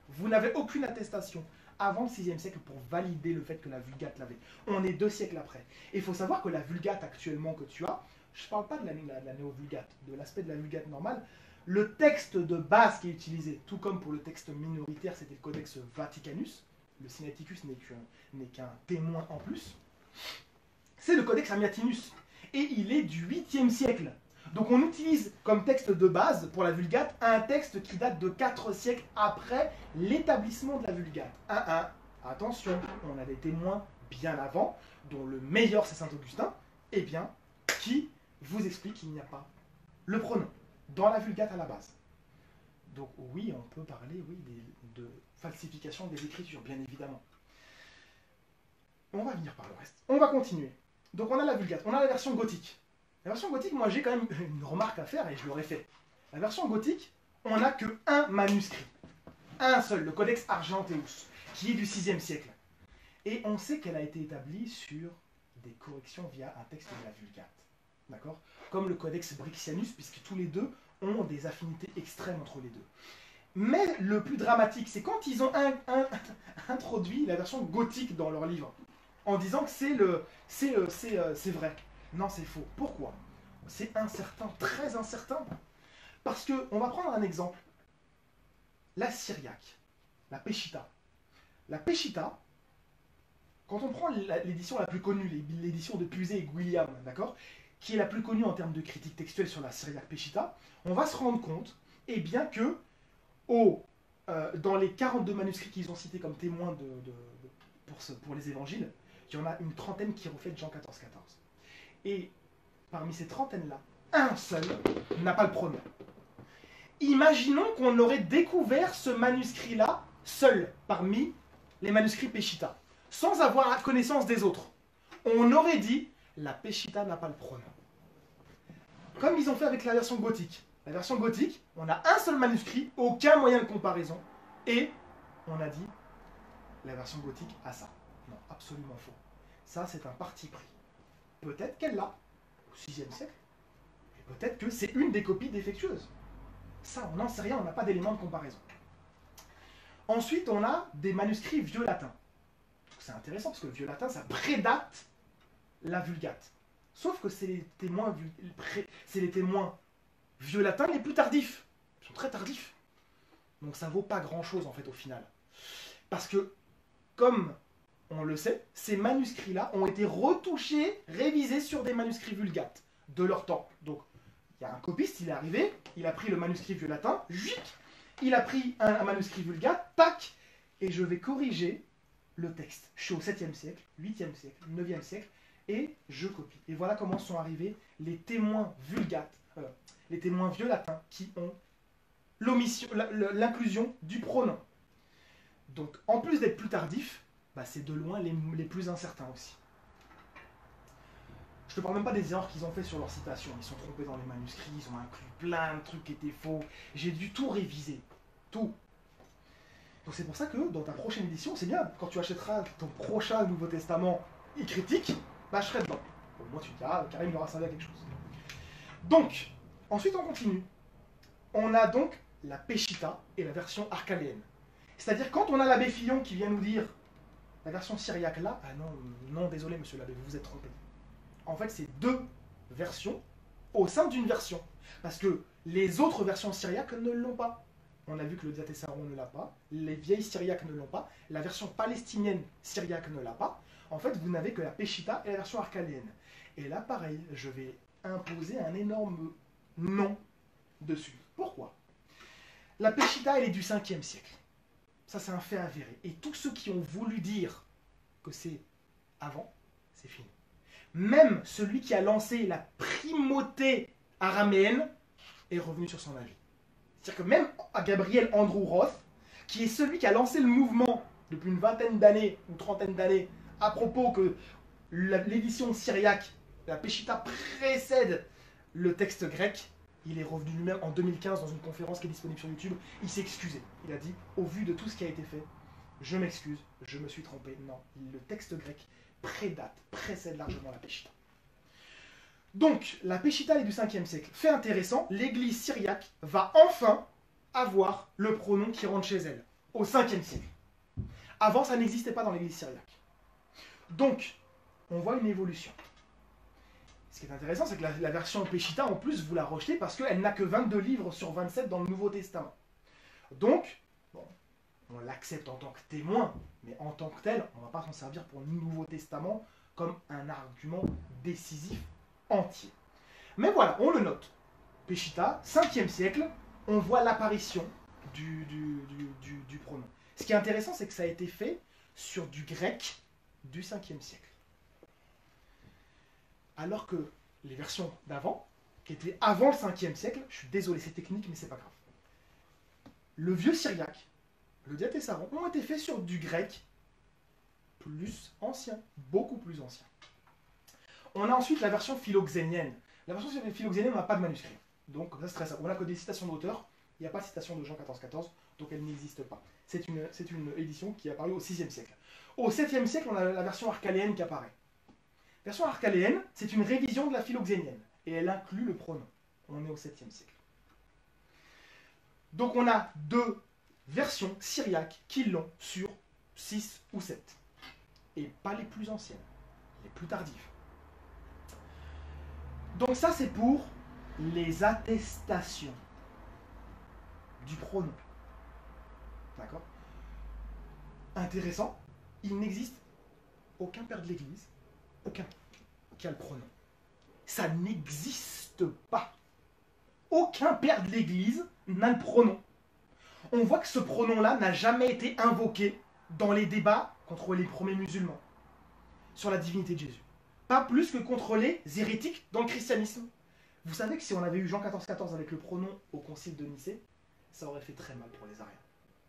Vous n'avez aucune attestation avant le VIe siècle pour valider le fait que la Vulgate l'avait. On est 2 siècles après. Et il faut savoir que la Vulgate actuellement que tu as, je ne parle pas de la néo-Vulgate, de l'aspect de la Vulgate normale, le texte de base qui est utilisé, tout comme pour le texte minoritaire, c'était le Codex Vaticanus, le Sinaiticus n'est qu'un témoin en plus, c'est le Codex Amiatinus, et il est du 8e siècle. Donc on utilise comme texte de base pour la Vulgate un texte qui date de 4 siècles après l'établissement de la Vulgate. Attention, on a des témoins bien avant, dont le meilleur c'est Saint Augustin, eh bien, qui vous explique qu'il n'y a pas le pronom dans la Vulgate à la base. Donc oui, on peut parler de falsification des Écritures, bien évidemment. On va venir par le reste. On va continuer. Donc on a la Vulgate, on a la version gothique. La version gothique, moi j'ai quand même une remarque à faire et je l'aurais fait. La version gothique, on n'a que un manuscrit. Un seul, le Codex Argenteus, qui est du 6e siècle. Et on sait qu'elle a été établie sur des corrections via un texte de la Vulgate. D'accord? Comme le Codex Brixianus, puisque tous les deux ont des affinités extrêmes entre les deux. Mais le plus dramatique, c'est quand ils ont introduit la version gothique dans leur livre, en disant que c'est vrai. Non, c'est faux. Pourquoi? C'est incertain, très incertain. Parce que, on va prendre un exemple. La syriaque, la Peshitta. La Peshitta, quand on prend l'édition la plus connue, l'édition de Pusey et Guiliam, d'accord, qui est la plus connue en termes de critique textuelle sur la syriaque Peshitta, on va se rendre compte, eh bien que, dans les 42 manuscrits qu'ils ont cités comme témoins pour les évangiles, il y en a une trentaine qui reflètent Jean 14,14. Et parmi ces trentaines-là, un seul n'a pas le pronom. Imaginons qu'on aurait découvert ce manuscrit-là seul parmi les manuscrits Peshitta, sans avoir la connaissance des autres. On aurait dit, la Peshitta n'a pas le pronom. Comme ils ont fait avec la version gothique. La version gothique, on a un seul manuscrit, aucun moyen de comparaison, et on a dit, la version gothique a ça. Non, absolument faux. Ça, c'est un parti pris. Peut-être qu'elle l'a, au 6e siècle, et peut-être que c'est une des copies défectueuses. Ça, on n'en sait rien, on n'a pas d'élément de comparaison. Ensuite, on a des manuscrits vieux latins. C'est intéressant, parce que le vieux latin, ça prédate la Vulgate. Sauf que c'est les témoins vieux latins les plus tardifs. Ils sont très tardifs. Donc ça vaut pas grand-chose, en fait, au final. Parce que, comme on le sait, ces manuscrits-là ont été retouchés, révisés sur des manuscrits vulgates de leur temps. Donc, il y a un copiste, il est arrivé, il a pris le manuscrit vieux latin, il a pris un manuscrit vulgate, tac, et je vais corriger le texte. Je suis au 7e siècle, 8e siècle, 9e siècle, et je copie. Et voilà comment sont arrivés les témoins vulgates, les témoins vieux latins, qui ont l'inclusion du pronom. Donc, en plus d'être plus tardifs, bah, c'est de loin les plus incertains aussi. Je te parle même pas des erreurs qu'ils ont fait sur leur citation. Ils sont trompés dans les manuscrits, ils ont inclus plein de trucs qui étaient faux. J'ai dû tout réviser. Tout. Donc c'est pour ça que dans ta prochaine édition, c'est bien, quand tu achèteras ton prochain Nouveau Testament critique, bah je serai dedans. Bon, moi tu te diras, Karim aura servi à quelque chose. Donc, ensuite on continue. On a donc la Peshitta et la version archaléenne. C'est-à-dire quand on a l'abbé Fillon qui vient nous dire la version syriaque là, ah non, non, désolé monsieur l'abbé, vous vous êtes trompé. En fait, c'est deux versions au sein d'une version. Parce que les autres versions syriaques ne l'ont pas. On a vu que le Diatessaron ne l'a pas, les vieilles syriaques ne l'ont pas, la version palestinienne syriaque ne l'a pas. En fait, vous n'avez que la Peshitta et la version archaléenne. Et là, pareil, je vais imposer un énorme non dessus. Pourquoi? La Peshitta, elle est du 5e siècle. Ça, c'est un fait avéré. Et tous ceux qui ont voulu dire que c'est avant, c'est fini. Même celui qui a lancé la primauté araméenne est revenu sur son avis. C'est-à-dire que même à Gabriel Andrew Roth, qui est celui qui a lancé le mouvement depuis une vingtaine d'années ou trentaine d'années à propos que l'édition syriaque, la Peshitta, précède le texte grec, il est revenu lui-même en 2015 dans une conférence qui est disponible sur YouTube. Il s'est excusé. Il a dit, au vu de tout ce qui a été fait, je m'excuse, je me suis trompé. Non, le texte grec précède largement la Péchita. Donc, la Péchita est du 5e siècle. Fait intéressant, l'église syriaque va enfin avoir le pronom qui rentre chez elle, au 5e siècle. Avant, ça n'existait pas dans l'église syriaque. Donc, on voit une évolution. Ce qui est intéressant, c'est que la version Péchita, en plus, vous la rejetez parce qu'elle n'a que 22 livres sur 27 dans le Nouveau Testament. Donc, bon, on l'accepte en tant que témoin, mais en tant que tel, on ne va pas s'en servir pour le Nouveau Testament comme un argument décisif entier. Mais voilà, on le note. Péchita, 5e siècle, on voit l'apparition du pronom. Ce qui est intéressant, c'est que ça a été fait sur du grec du 5e siècle. Alors que les versions d'avant, qui étaient avant le 5e siècle, je suis désolé, c'est technique, mais c'est pas grave. Le vieux syriaque, le diatessaron, ont été faits sur du grec plus ancien, beaucoup plus ancien. On a ensuite la version philoxénienne. La version philoxénienne, on n'a pas de manuscrit. Donc, comme ça, c'est très simple. On n'a que des citations d'auteurs. Il n'y a pas de citation de Jean 14,14, donc elle n'existe pas. C'est une édition qui est apparue au 6e siècle. Au 7e siècle, on a la version archaléenne qui apparaît. La version archaléenne, c'est une révision de la philoxénienne, et elle inclut le pronom. On est au 7e siècle. Donc on a deux versions syriaques qui l'ont sur 6 ou 7. Et pas les plus anciennes, les plus tardives. Donc ça, c'est pour les attestations du pronom. D'accord? Intéressant, il n'existe aucun père de l'Église, aucun, qui a le pronom. Ça n'existe pas. Aucun père de l'Église n'a le pronom. On voit que ce pronom-là n'a jamais été invoqué dans les débats contre les premiers musulmans sur la divinité de Jésus. Pas plus que contre les hérétiques dans le christianisme. Vous savez que si on avait eu Jean 14,14 avec le pronom au concile de Nicée, ça aurait fait très mal pour les Ariens.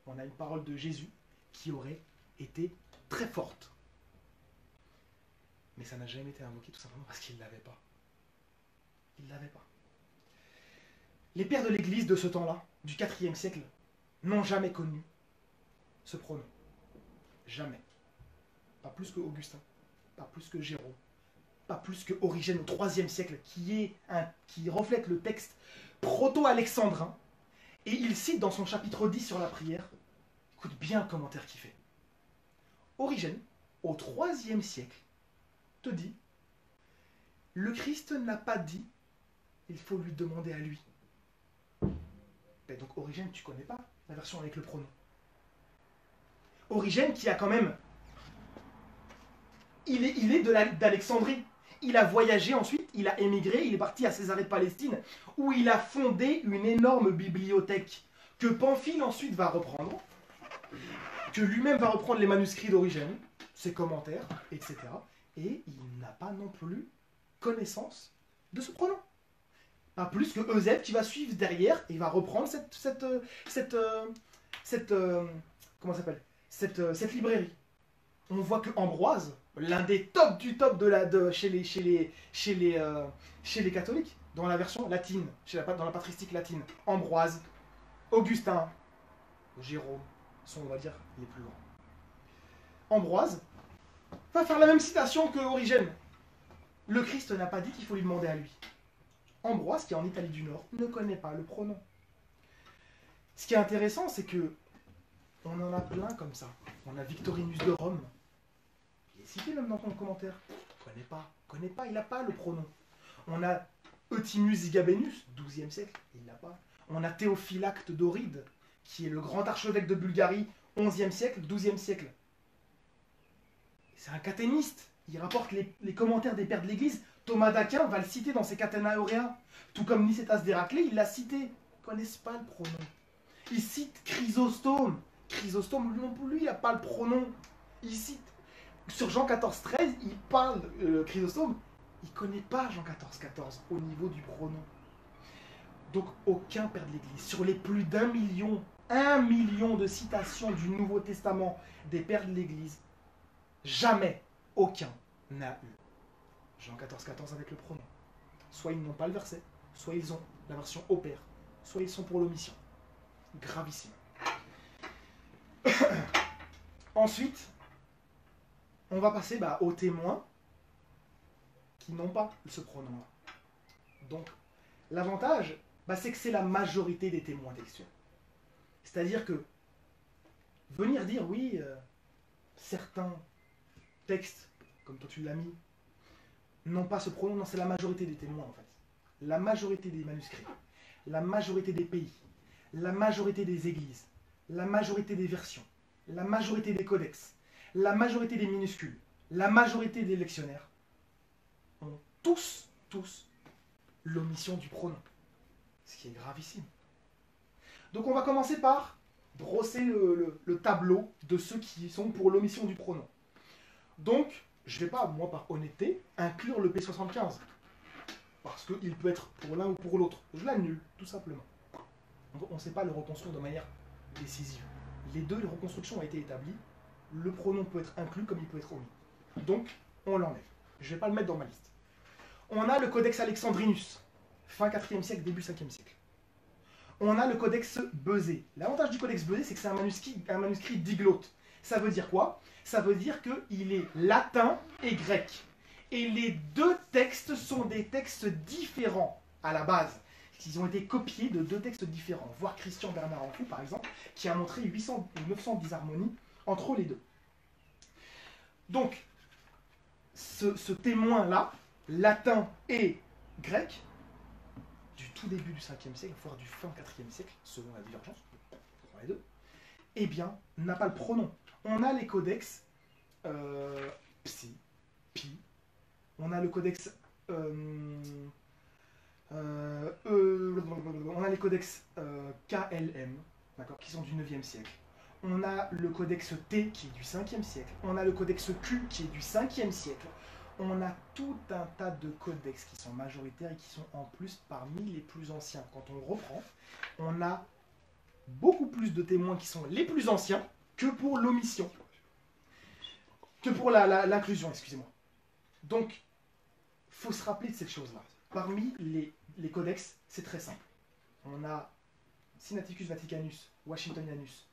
On a une parole de Jésus qui aurait été très forte. Mais ça n'a jamais été invoqué tout simplement parce qu'il ne l'avait pas. Il ne l'avait pas. Les pères de l'Église de ce temps-là, du 4e siècle, n'ont jamais connu ce pronom. Jamais. Pas plus que Augustin, pas plus que Jérôme, pas plus que Origène au 3e siècle, qui reflète le texte proto-alexandrin, et il cite dans son chapitre 10 sur la prière, écoute bien le commentaire qu'il fait. Origène, au 3e siècle, te dit, le Christ n'a pas dit, il faut lui demander à lui. Ben donc Origène, tu connais pas la version avec le pronom. Origène qui a quand même... Il est d'Alexandrie. Il a voyagé ensuite, il a émigré, il est parti à Césarée de Palestine, où il a fondé une énorme bibliothèque que Pamphile ensuite va reprendre, que lui-même va reprendre les manuscrits d'Origène, ses commentaires, etc. Et il n'a pas non plus connaissance de ce pronom. Pas plus que Eusèbe qui va suivre derrière et va reprendre cette librairie. On voit que Ambroise, l'un des tops du top chez les catholiques, dans la version latine, dans la patristique latine, Ambroise, Augustin, Jérôme sont, on va dire, les plus grands. Ambroise va faire la même citation que Origène. Le Christ n'a pas dit qu'il faut lui demander à lui. Ambroise, qui est en Italie du Nord, ne connaît pas le pronom. Ce qui est intéressant, c'est que on en a plein comme ça. On a Victorinus de Rome. Il est cité même dans ton commentaire. Connaît pas, il n'a pas le pronom. On a Euthymius Gabénus, 12e siècle, il l'a pas. On a Théophylacte d'Oride, qui est le grand archevêque de Bulgarie, 11e siècle, 12e siècle. C'est un caténiste. Il rapporte les commentaires des pères de l'Église. Thomas d'Aquin va le citer dans ses Catena Aurea. Tout comme Nicétas d'Héraclée, il l'a cité. Ils ne connaissent pas le pronom. Il cite Chrysostome. Chrysostome, lui non plus, il n'a pas le pronom. Il cite... Sur Jean 14,13, il parle, Chrysostome, il ne connaît pas Jean 14,14 au niveau du pronom. Donc aucun père de l'Église, sur les plus d'1 million de citations du Nouveau Testament des pères de l'Église, jamais aucun n'a eu Jean 14,14 avec le pronom. Soit ils n'ont pas le verset, soit ils ont la version au pair, soit ils sont pour l'omission. Gravissime. Ensuite, on va passer aux témoins qui n'ont pas ce pronom-là. Donc, l'avantage, c'est que c'est la majorité des témoins textuels. C'est-à-dire que venir dire, oui, certains textes, comme toi tu l'as mis, n'ont pas ce pronom, non, c'est la majorité des témoins en fait. La majorité des manuscrits, la majorité des pays, la majorité des églises, la majorité des versions, la majorité des codex, la majorité des minuscules, la majorité des lectionnaires ont tous l'omission du pronom. Ce qui est gravissime. Donc on va commencer par brosser le tableau de ceux qui sont pour l'omission du pronom. Donc, je ne vais pas, moi par honnêteté, inclure le P75. Parce qu'il peut être pour l'un ou pour l'autre. Je l'annule, tout simplement. On ne sait pas le reconstruire de manière décisive. Les deux reconstructions ont été établies. Le pronom peut être inclus comme il peut être omis. Donc, on l'enlève. Je ne vais pas le mettre dans ma liste. On a le Codex Alexandrinus, fin 4e siècle, début 5e siècle. On a le Codex Beuzé. L'avantage du Codex Beuzé, c'est que c'est un manuscrit diglotte. Ça veut dire quoi? Ça veut dire qu'il est latin et grec. Et les deux textes sont des textes différents à la base. Ils ont été copiés de deux textes différents. Voir Christian Bernard Ancou, par exemple, qui a montré 800 ou 900 disharmonies entre les deux. Donc, ce témoin-là, latin et grec, du tout début du 5e siècle, voire du fin 4e siècle, selon la divergence, pour les deux, eh bien, n'a pas le pronom. On a les codex Psi, Pi, on a le codex on a les codex KLM, d'accord, qui sont du 9e siècle. On a le codex T qui est du 5e siècle. On a le codex Q qui est du 5e siècle. On a tout un tas de codex qui sont majoritaires et qui sont en plus parmi les plus anciens. Quand on reprend, on a beaucoup plus de témoins qui sont les plus anciens que pour l'omission. Que pour l'inclusion, excusez-moi. Donc, il faut se rappeler de cette chose-là. Parmi les codex, c'est très simple. On a Sinaiticus Vaticanus, Washingtonianus,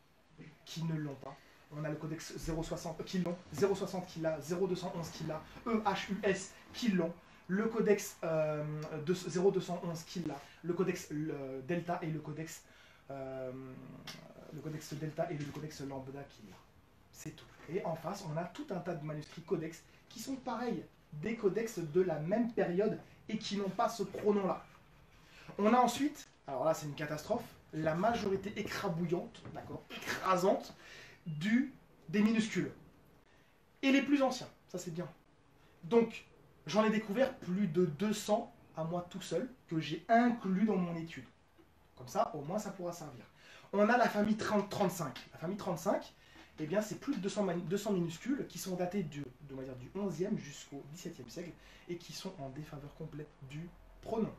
qui ne l'ont pas. On a le codex 060 qui l'ont, 060 qui l'a, 0211 qui l'a, EHUS qui l'ont, le codex 0211 qui l'a, le codex Delta et le codex Delta et le codex Lambda qui l'a. C'est tout. Et en face, on a tout un tas de manuscrits codex qui sont pareils, des codex de la même période et qui n'ont pas ce pronom-là. On a ensuite, alors là c'est une catastrophe, la majorité écrabouillante, d'accord, écrasante, des minuscules. Et les plus anciens, ça c'est bien. Donc, j'en ai découvert plus de 200 à moi tout seul, que j'ai inclus dans mon étude. Comme ça, au moins ça pourra servir. On a la famille 35. La famille 35, eh bien c'est plus de 200 minuscules qui sont datés du 11e jusqu'au 17e siècle et qui sont en défaveur complète du pronom.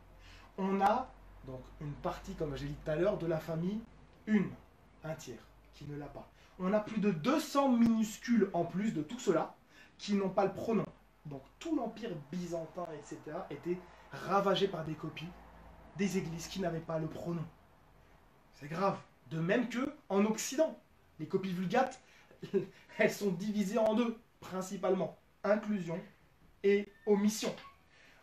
On a donc une partie, comme j'ai dit tout à l'heure, de la famille 1 tiers, qui ne l'a pas. On a plus de 200 minuscules en plus de tout cela qui n'ont pas le pronom. Donc tout l'empire byzantin, etc. était ravagé par des copies des églises qui n'avaient pas le pronom. C'est grave. De même que en Occident, les copies vulgates, elles sont divisées en deux, principalement. Inclusion et omission.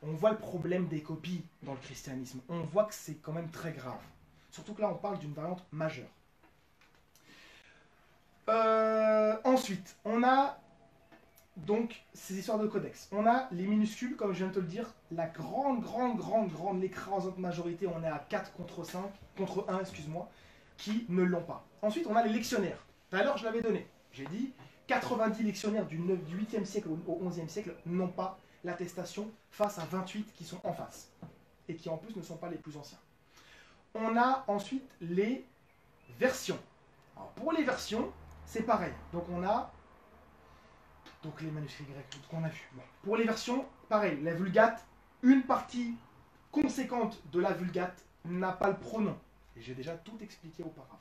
On voit le problème des copies dans le christianisme. On voit que c'est quand même très grave. Surtout que là, on parle d'une variante majeure. Ensuite, on a donc ces histoires de codex. On a les minuscules, comme je viens de te le dire, la grande, l'écrasante majorité, on est à 4 contre 1, excuse-moi, qui ne l'ont pas. Ensuite, on a les lectionnaires. Tout à l'heure, je l'avais donné. J'ai dit 90 lectionnaires du 8e siècle au 11e siècle n'ont pas l'attestation face à 28 qui sont en face. Et qui en plus ne sont pas les plus anciens. On a ensuite les versions. Alors, pour les versions, c'est pareil. Donc on a les manuscrits grecs qu'on a vu. Bon. Pour les versions, pareil. La Vulgate, une partie conséquente de la Vulgate n'a pas le pronom. Et j'ai déjà tout expliqué auparavant.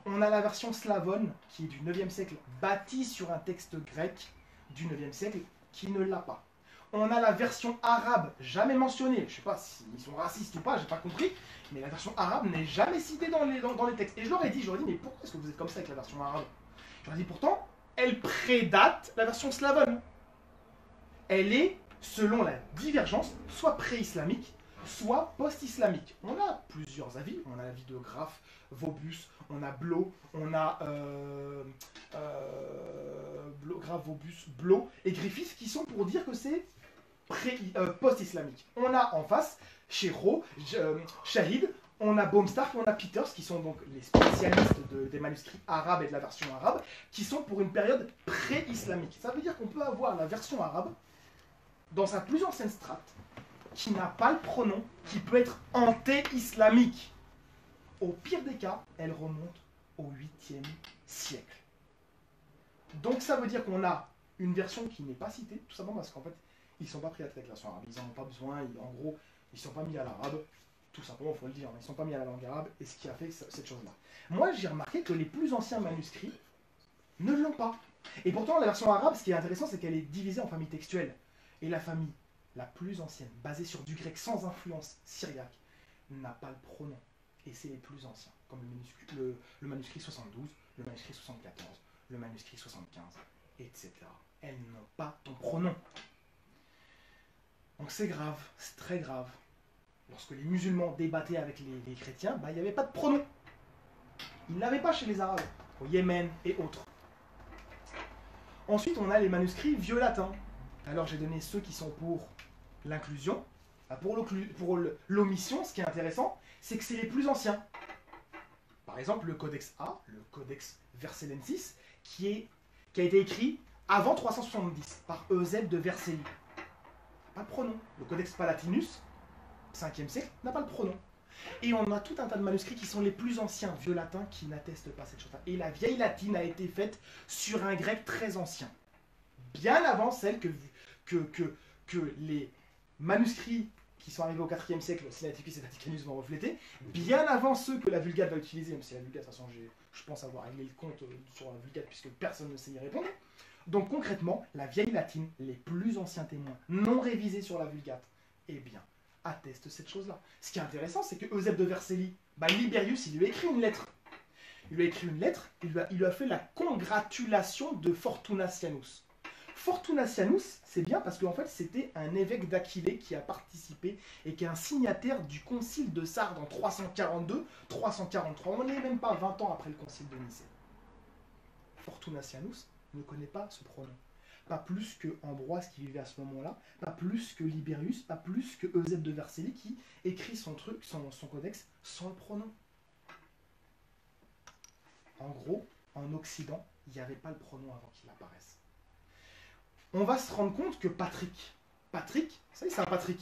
On a la version slavone, qui est du 9e siècle, bâtie sur un texte grec du 9e siècle, qui ne l'a pas. On a la version arabe, jamais mentionnée. Je sais pas s'ils sont racistes ou pas, j'ai pas compris. Mais la version arabe n'est jamais citée dans les textes. Et je leur ai dit, mais pourquoi est-ce que vous êtes comme ça avec la version arabe? Je leur ai dit, pourtant, elle prédate la version slavonne. Elle est, selon la divergence, soit pré-islamique, soit post-islamique. On a plusieurs avis. On a l'avis de Graf, Vobus, on a Blo, on a Graf, Vobus, Blo et Griffith qui sont pour dire que c'est post-islamique. On a en face Shero, Shahid, on a Baumstark, on a Peters qui sont donc les spécialistes des manuscrits arabes et de la version arabe qui sont pour une période pré-islamique. Ça veut dire qu'on peut avoir la version arabe dans sa plus ancienne strate qui n'a pas le pronom, qui peut être anté-islamique. Au pire des cas, elle remonte au 8e siècle. Donc ça veut dire qu'on a une version qui n'est pas citée, tout simplement parce qu'en fait, ils ne sont pas pris à traiter avec la version arabe. Ils n'en ont pas besoin, en gros, ils ne sont pas mis à l'arabe. Tout simplement, il faut le dire, ils ne sont pas mis à la langue arabe, et ce qui a fait cette chose-là. Moi, j'ai remarqué que les plus anciens manuscrits ne l'ont pas. Et pourtant, la version arabe, ce qui est intéressant, c'est qu'elle est divisée en familles textuelles. Et la famille la plus ancienne, basée sur du grec sans influence syriaque, n'a pas le pronom. Et c'est les plus anciens, comme le manuscrit 72, le manuscrit 74, le manuscrit 75, etc. Elles n'ont pas ton pronom. Donc c'est grave, c'est très grave. Lorsque les musulmans débattaient avec les chrétiens, il n'y avait pas de pronom. Ils ne l'avaient pas chez les Arabes, au Yémen et autres. Ensuite, on a les manuscrits vieux latins. Alors j'ai donné ceux qui sont pour l'inclusion. Pour l'omission, ce qui est intéressant, c'est que c'est les plus anciens. Par exemple, le Codex A, le Codex Vercellensis, qui a été écrit avant 370 par Eusèbe de Vercelli. Pas de pronom. Le Codex Palatinus, 5e siècle, n'a pas le pronom. Et on a tout un tas de manuscrits qui sont les plus anciens, vieux latins, qui n'attestent pas cette chose-là. Et la vieille latine a été faite sur un grec très ancien. Bien avant celle que les manuscrits qui sont arrivés au 4e siècle, Sinaiticus et Vaticanus vont refléter, bien avant ceux que la Vulgate va utiliser, même si la Vulgate, de toute façon, je pense avoir réglé le compte sur la Vulgate, puisque personne ne sait y répondre. Donc concrètement, la vieille latine, les plus anciens témoins, non révisés sur la Vulgate, eh bien, attestent cette chose-là. Ce qui est intéressant, c'est que Eusèbe de Vercelli, Liberius, il lui a écrit une lettre. Il lui a écrit une lettre, il lui a fait la congratulation de Fortunatianus. Fortunatianus, c'est bien parce qu'en fait, c'était un évêque d'Aquilée qui a participé et qui est un signataire du concile de Sardes en 342-343. On n'est même pas 20 ans après le concile de Nicée. Fortunatianus ne connaît pas ce pronom. Pas plus que Ambroise qui vivait à ce moment-là, pas plus que Liberius, pas plus que Eusèbe de Vercelli qui écrit son codex sans le pronom. En gros, en Occident, il n'y avait pas le pronom avant qu'il apparaisse. On va se rendre compte que Patrick, ça y est, c'est un Patrick,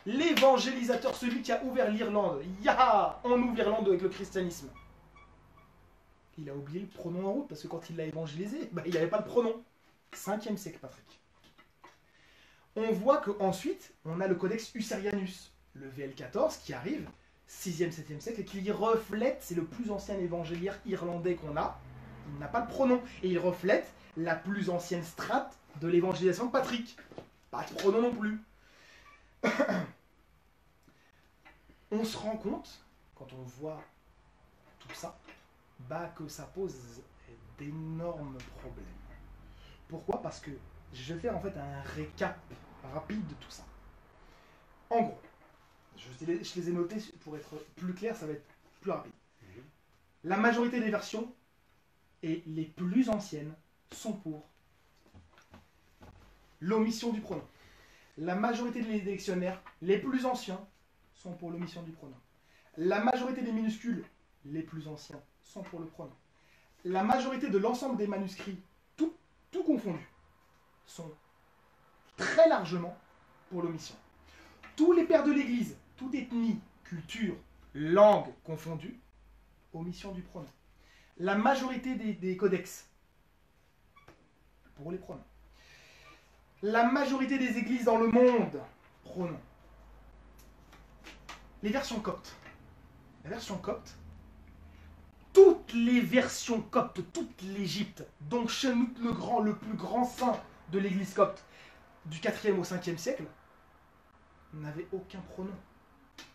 l'évangélisateur, celui qui a ouvert l'Irlande, on ouvre l'Irlande avec le christianisme. Il a oublié le pronom en route, parce que quand il l'a évangélisé, il n'avait pas le pronom. 5e siècle, Patrick. On voit qu'ensuite, on a le Codex Userianus, le VL14, qui arrive, 6e, 7e siècle, et qui reflète, c'est le plus ancien évangéliaire irlandais qu'on a, il n'a pas le pronom, et il reflète la plus ancienne strate de l'évangélisation de Patrick. Pas de pronom non plus. On se rend compte, quand on voit tout ça, que ça pose d'énormes problèmes. Pourquoi? Parce que je vais faire en fait un récap rapide de tout ça. En gros, je les ai notés pour être plus clair, ça va être plus rapide. La majorité des versions, et les plus anciennes, sont pour l'omission du pronom. La majorité des dictionnaires, les plus anciens, sont pour l'omission du pronom. La majorité des minuscules, les plus anciens, sont pour le pronom. La majorité de l'ensemble des manuscrits, tout confondu, sont très largement pour l'omission. Tous les pères de l'Église, toute ethnie, culture, langue confondue, omission du pronom. La majorité des codex, pour les pronoms. La majorité des églises dans le monde, pronoms. Les versions coptes. La version copte, toutes les versions coptes, toute l'Égypte, donc Shenout le plus grand saint de l'église copte, du 4e au 5e siècle n'avaient aucun pronom.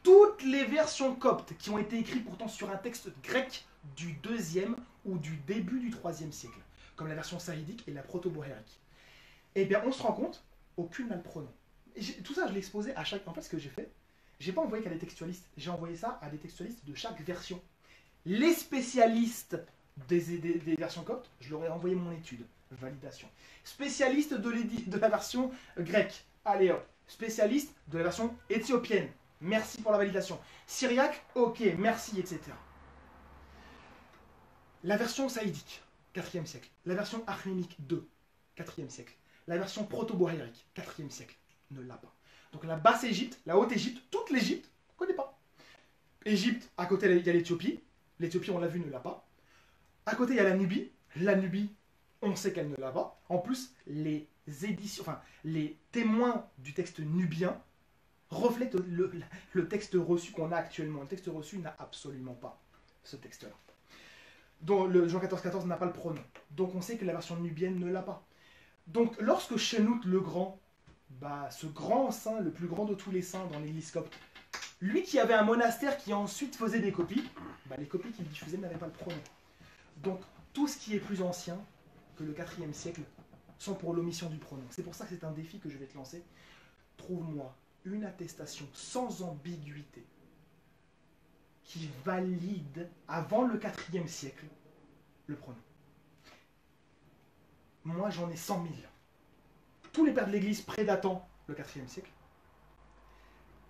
Toutes les versions coptes qui ont été écrites pourtant sur un texte grec du 2e ou du début du 3e siècle, comme la version sahidique et la proto-bohérique, eh bien on se rend compte, aucune n'a le pronom. Tout ça je l'ai exposé à chaque... En fait ce que j'ai fait, j'ai pas envoyé qu'à des textualistes, j'ai envoyé ça à des textualistes de chaque version. Les spécialistes des versions coptes, je leur ai envoyé mon étude, validation. Spécialiste de la version grecque, allez hop. Spécialiste de la version éthiopienne, merci pour la validation. Syriaque, ok, merci, etc. La version saïdique, 4e siècle. La version arménique 2, 4e siècle. La version proto-bohérique, 4e siècle, ne l'a pas. Donc la basse Égypte, la haute Égypte, toute l'Égypte, ne connaît pas. Égypte, à côté il y a l'Éthiopie. L'Éthiopie, on l'a vu, ne l'a pas. À côté, il y a la Nubie. La Nubie, on sait qu'elle ne l'a pas. En plus, les éditions, enfin, les témoins du texte nubien reflètent le texte reçu qu'on a actuellement. Le texte reçu n'a absolument pas ce texte-là. Donc, le Jean 14,14 n'a pas le pronom. Donc, on sait que la version nubienne ne l'a pas. Donc, lorsque Shenout le Grand, ce grand saint, le plus grand de tous les saints dans l'église copte, lui qui avait un monastère qui ensuite faisait des copies, les copies qu'il diffusait n'avaient pas le pronom. Donc, tout ce qui est plus ancien que le 4e siècle sont pour l'omission du pronom. C'est pour ça que c'est un défi que je vais te lancer. Trouve-moi une attestation sans ambiguïté qui valide avant le 4e siècle le pronom. Moi, j'en ai 100 000. Tous les pères de l'Église prédatant le 4e siècle.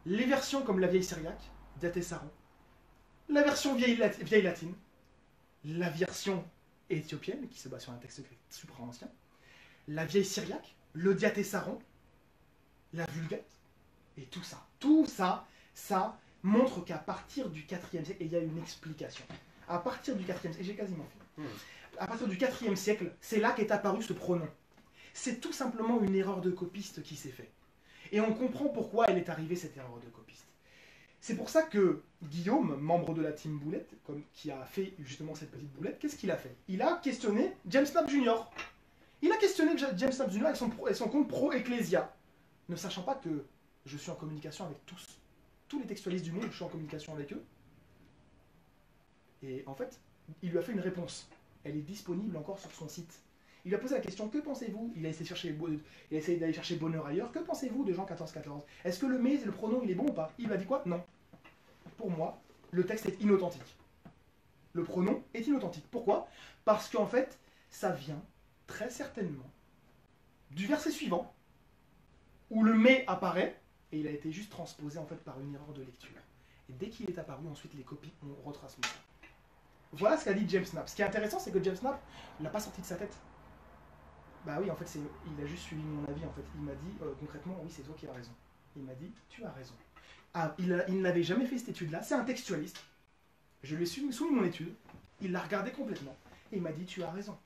Les versions comme la vieille syriaque, Diatessaron, la version vieille latine, la version éthiopienne, qui se base sur un texte grec supra-ancien, la vieille syriaque, le Diatessaron, la Vulgate, et tout ça, ça montre qu'à partir du 4e siècle, et il y a une explication, à partir du 4e siècle, et j'ai quasiment fini, à partir du 4e siècle, c'est là qu'est apparu ce pronom. C'est tout simplement une erreur de copiste qui s'est faite. Et on comprend pourquoi elle est arrivée, cette erreur de copiste. C'est pour ça que Guillaume, membre de la team Boulette, qui a fait justement cette petite boulette, qu'est-ce qu'il a fait? Il a questionné James Snap Jr. Il a questionné James Snap Jr. avec son compte Pro Ecclesia, ne sachant pas que je suis en communication avec tous les textualistes du monde, je suis en communication avec eux. Et en fait, il lui a fait une réponse. Elle est disponible encore sur son site. Il lui a posé la question, que pensez-vous? Il a essayé d'aller chercher bonheur ailleurs. Que pensez-vous de Jean 14,14? Est-ce que le mais et le pronom, il est bon ou pas? Il m'a dit quoi? Non. Pour moi, le texte est inauthentique. Le pronom est inauthentique. Pourquoi? Parce qu'en fait, ça vient très certainement du verset suivant, où le mais apparaît, et il a été juste transposé en fait par une erreur de lecture. Et dès qu'il est apparu, ensuite les copies ont retransmis ça. Voilà ce qu'a dit James Snap. Ce qui est intéressant, c'est que James Snap l'a pas sorti de sa tête. Bah oui, en fait, il a juste suivi mon avis. En fait, il m'a dit concrètement, oui, c'est toi qui as raison. Il m'a dit, tu as raison. Ah, il n'avait jamais fait cette étude-là. C'est un textualiste. Je lui ai soumis mon étude. Il l'a regardé complètement. Et il m'a dit, tu as raison.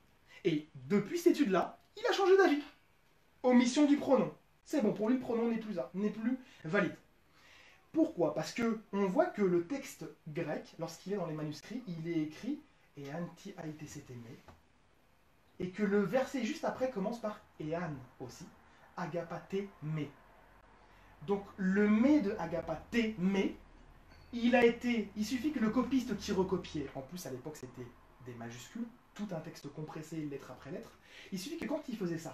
Et depuis cette étude-là, il a changé d'avis. Omission du pronom. C'est bon, pour lui, le pronom n'est plus valide. Pourquoi? Parce que on voit que le texte grec, lorsqu'il est dans les manuscrits, il est écrit « et anti aiteceteme » et que le verset juste après commence par « ean » aussi, « agapate me ». Donc le « me » de « agapate me », il suffit que le copiste qui recopiait, en plus à l'époque c'était des majuscules, tout un texte compressé lettre après lettre, il suffit que quand il faisait ça,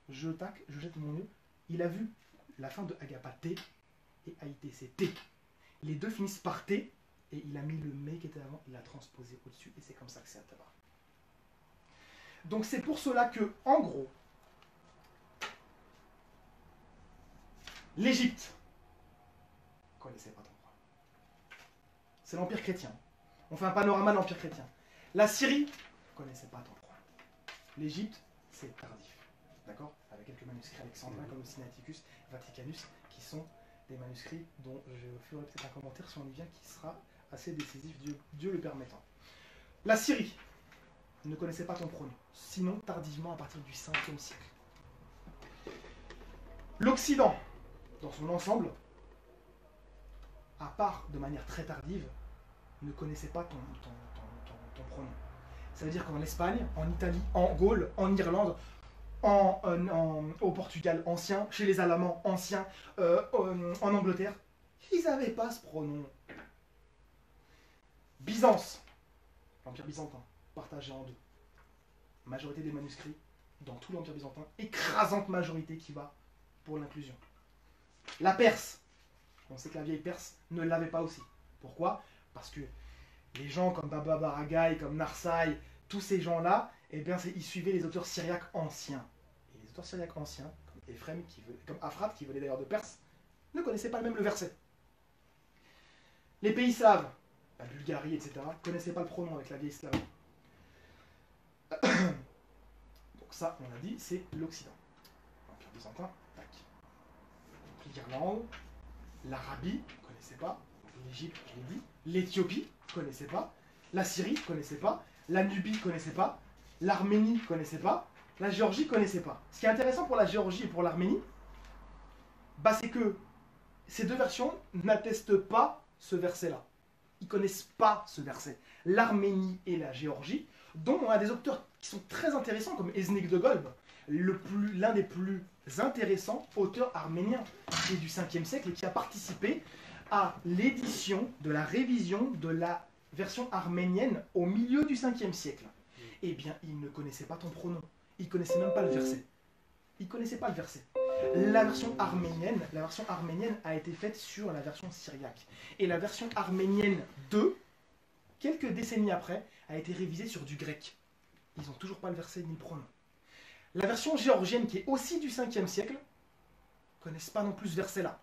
je jette mon nœud, il a vu la fin de agapate et aitct. Les deux finissent par T, et il a mis le mais qui était avant, il l'a transposé au-dessus, et c'est comme ça que c'est apparu. Donc c'est pour cela que, en gros, l'Égypte ne connaissait pas ton roi. C'est l'Empire chrétien. On fait un panorama de l'Empire chrétien. La Syrie ne connaissait pas ton roi. L'Égypte, c'est tardif. D'accord? Avec quelques manuscrits alexandrins comme le Sinaiticus, Vaticanus, qui sont des manuscrits dont je ferai peut-être un commentaire si on y vient qui sera assez décisif, Dieu le permettant. La Syrie ne connaissait pas ton pronom, sinon tardivement à partir du 5e siècle. L'Occident, dans son ensemble, à part de manière très tardive, ne connaissait pas ton pronom. Ça veut dire qu'en Espagne, en Italie, en Gaule, en Irlande, au Portugal ancien, chez les Alamans anciens, en Angleterre, ils n'avaient pas ce pronom. Byzance, l'Empire byzantin, partagé en deux. Majorité des manuscrits dans tout l'Empire byzantin, écrasante majorité qui va pour l'inclusion. La Perse, on sait que la vieille Perse ne l'avait pas aussi. Pourquoi? Parce que les gens comme Baba Baragaï, comme Narsai, tous ces gens-là, eh bien, ils suivaient les auteurs syriaques anciens. Et les auteurs syriaques anciens, comme Ephrem, comme Afrat, qui venait d'ailleurs de Perse, ne connaissaient pas même le verset. Les pays slaves, la Bulgarie, etc., ne connaissaient pas le pronom avec la vieille slave. Donc ça, on a dit, c'est l'Occident. L'Empire byzantin, tac. L'Irlande, l'Arabie, ne connaissait pas. L'Égypte, je l'ai dit. L'Éthiopie, ne connaissait pas. La Syrie, ne connaissait pas. La Nubie, ne connaissait pas. L'Arménie, ne connaissait pas. La Géorgie, ne connaissait pas. Ce qui est intéressant pour la Géorgie et pour l'Arménie, bah, c'est que ces deux versions n'attestent pas ce verset-là. Ils ne connaissent pas ce verset. L'Arménie et la Géorgie, dont on a des auteurs qui sont très intéressants, comme Eznek de Golb, l'un des plus intéressants auteurs arméniens, qui est du 5e siècle et qui a participé à l'édition de la révision de la version arménienne au milieu du 5e siècle. Eh bien, il ne connaissait pas ton pronom. Il ne connaissait même pas le verset. Il ne connaissait pas le verset. La version arménienne a été faite sur la version syriaque. Et la version arménienne 2, quelques décennies après, a été révisée sur du grec. Ils n'ont toujours pas le verset ni le pronom. La version géorgienne, qui est aussi du 5e siècle, ne connaissent pas non plus ce verset-là.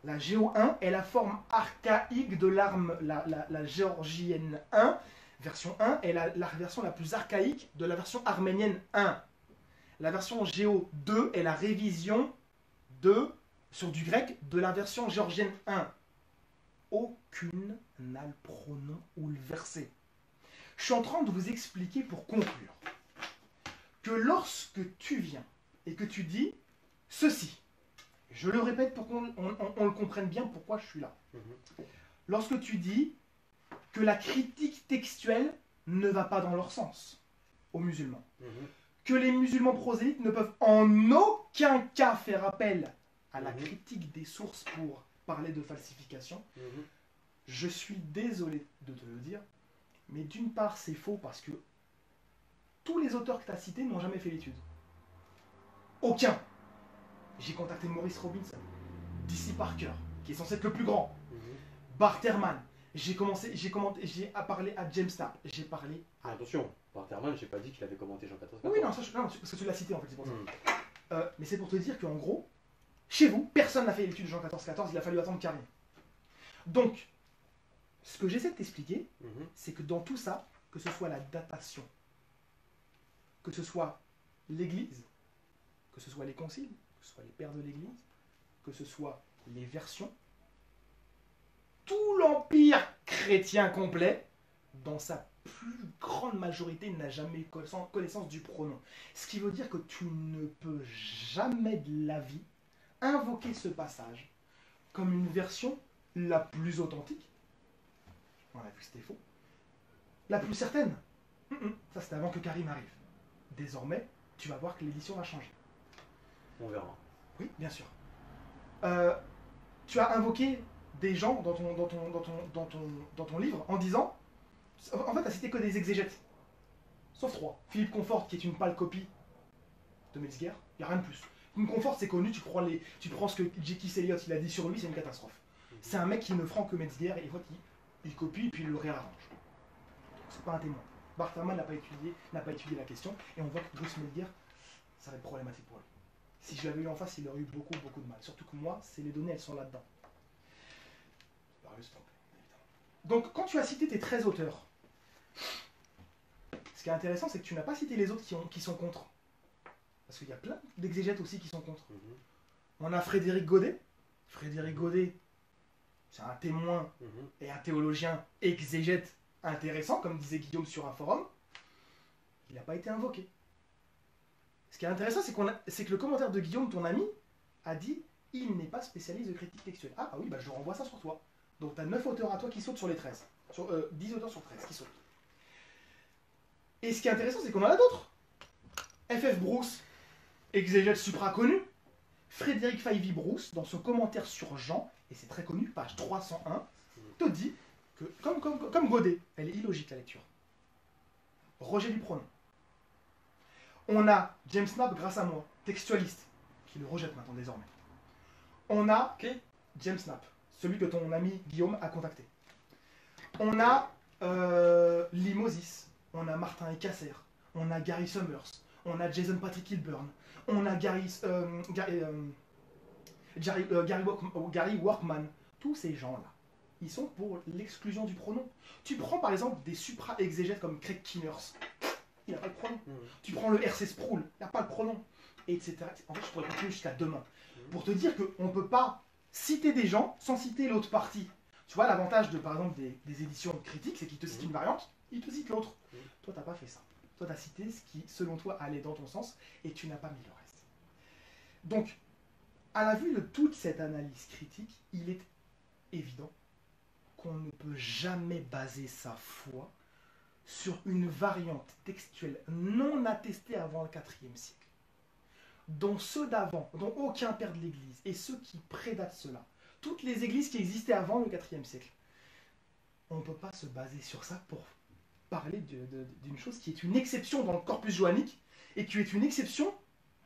La Géo 1 est la forme archaïque de la géorgienne 1. Version 1 est la version la plus archaïque de la version arménienne 1. La version Géo 2 est la révision sur du grec de la version géorgienne 1. Aucune n'a le pronom ou le verset. Je suis en train de vous expliquer pour conclure que lorsque tu viens et que tu dis ceci, je le répète pour qu'on le comprenne bien pourquoi je suis là. Lorsque tu dis que la critique textuelle ne va pas dans leur sens aux musulmans, que les musulmans prosélytes ne peuvent en aucun cas faire appel à la critique des sources pour parler de falsification, je suis désolé de te le dire, mais d'une part c'est faux parce que tous les auteurs que tu as cités n'ont jamais fait l'étude. Aucun. J'ai contacté Maurice Robinson, D.C. Parker, qui est censé être le plus grand, Barterman. J'ai parlé à James Tapp, j'ai parlé à... Attention, Barterman, j'ai pas dit qu'il avait commenté Jean XIV. Oui, non, parce que tu l'as cité en fait, c'est pour ça. Mais c'est pour te dire qu'en gros, chez vous, personne n'a fait l'étude de Jean XIV, il a fallu attendre Karim. Donc, ce que j'essaie de t'expliquer, c'est que dans tout ça, que ce soit la datation, que ce soit l'Église, que ce soit les conciles, que ce soit les pères de l'Église, que ce soit les versions, tout l'empire chrétien complet, dans sa plus grande majorité, n'a jamais eu connaissance du pronom. Ce qui veut dire que tu ne peux jamais de la vie invoquer ce passage comme une version la plus authentique. On a vu que c'était faux. La plus certaine. Ça, c'était avant que Karim arrive. Désormais, tu vas voir que l'édition va changer. On verra. Oui, bien sûr. Tu as invoqué des gens dans ton livre en disant... En fait, tu n'as cité que des exégètes. Sauf 3. Philippe Confort, qui est une pâle copie de Metzger. Il n'y a rien de plus. Une Confort, c'est connu, tu prends ce que J.K. Elliott il a dit sur lui, c'est une catastrophe. C'est un mec qui ne prend que Metzger et il copie et puis il le réarrange. C'est pas un témoin. Barterman n'a pas étudié la question et on voit que Bruce Metzger, ça va être problématique pour lui. Si je l'avais eu en face, il aurait eu beaucoup de mal. Surtout que moi, c'est les données, elles sont là-dedans. Donc, quand tu as cité tes 13 auteurs, ce qui est intéressant, c'est que tu n'as pas cité les autres qui sont contre. Parce qu'il y a plein d'exégètes aussi qui sont contre. On a Frédéric Godet. Frédéric Godet, c'est un témoin et un théologien exégète intéressant, comme disait Guillaume sur un forum. Il n'a pas été invoqué. Ce qui est intéressant, c'est que le commentaire de Guillaume, ton ami, a dit « Il n'est pas spécialiste de critique textuelle ». Ah oui, bah je renvoie ça sur toi. Donc tu as 9 auteurs à toi qui sautent sur les 13. 10 auteurs sur 13 qui sautent. Et ce qui est intéressant, c'est qu'on en a d'autres. F.F. Bruce, exégète supra connu, Frédéric Fyvie Bruce, dans son commentaire sur Jean, et c'est très connu, page 301, te dit que, comme Godet, elle est illogique la lecture. Rejet du pronom. On a James Knapp, grâce à moi, textualiste, qui le rejette maintenant désormais. On a James Knapp, celui que ton ami Guillaume a contacté. On a Limosis, on a Martin Ecasser, on a Gary Summers, on a Jason Patrick Kilburn, on a Gary Workman. Tous ces gens-là, ils sont pour l'exclusion du pronom. Tu prends par exemple des supra-exégètes comme Craig Kinners, il n'a pas le pronom. Tu prends le R.C. Sproul, il n'a pas le pronom, etc. En fait, je pourrais continuer jusqu'à demain. Pour te dire qu'on ne peut pas citer des gens sans citer l'autre partie. Tu vois, l'avantage de, par exemple, des éditions critiques, c'est qu'ils te citent une variante, ils te citent l'autre. Toi, tu n'as pas fait ça. Toi, tu as cité ce qui, selon toi, allait dans ton sens, et tu n'as pas mis le reste. Donc, à la vue de toute cette analyse critique, il est évident qu'on ne peut jamais baser sa foi sur une variante textuelle non attestée avant le IVe siècle, dont ceux d'avant, dont aucun père de l'Église, et ceux qui prédatent cela, toutes les églises qui existaient avant le IVe siècle, on ne peut pas se baser sur ça pour parler d'une chose qui est une exception dans le corpus johannique, et qui est une exception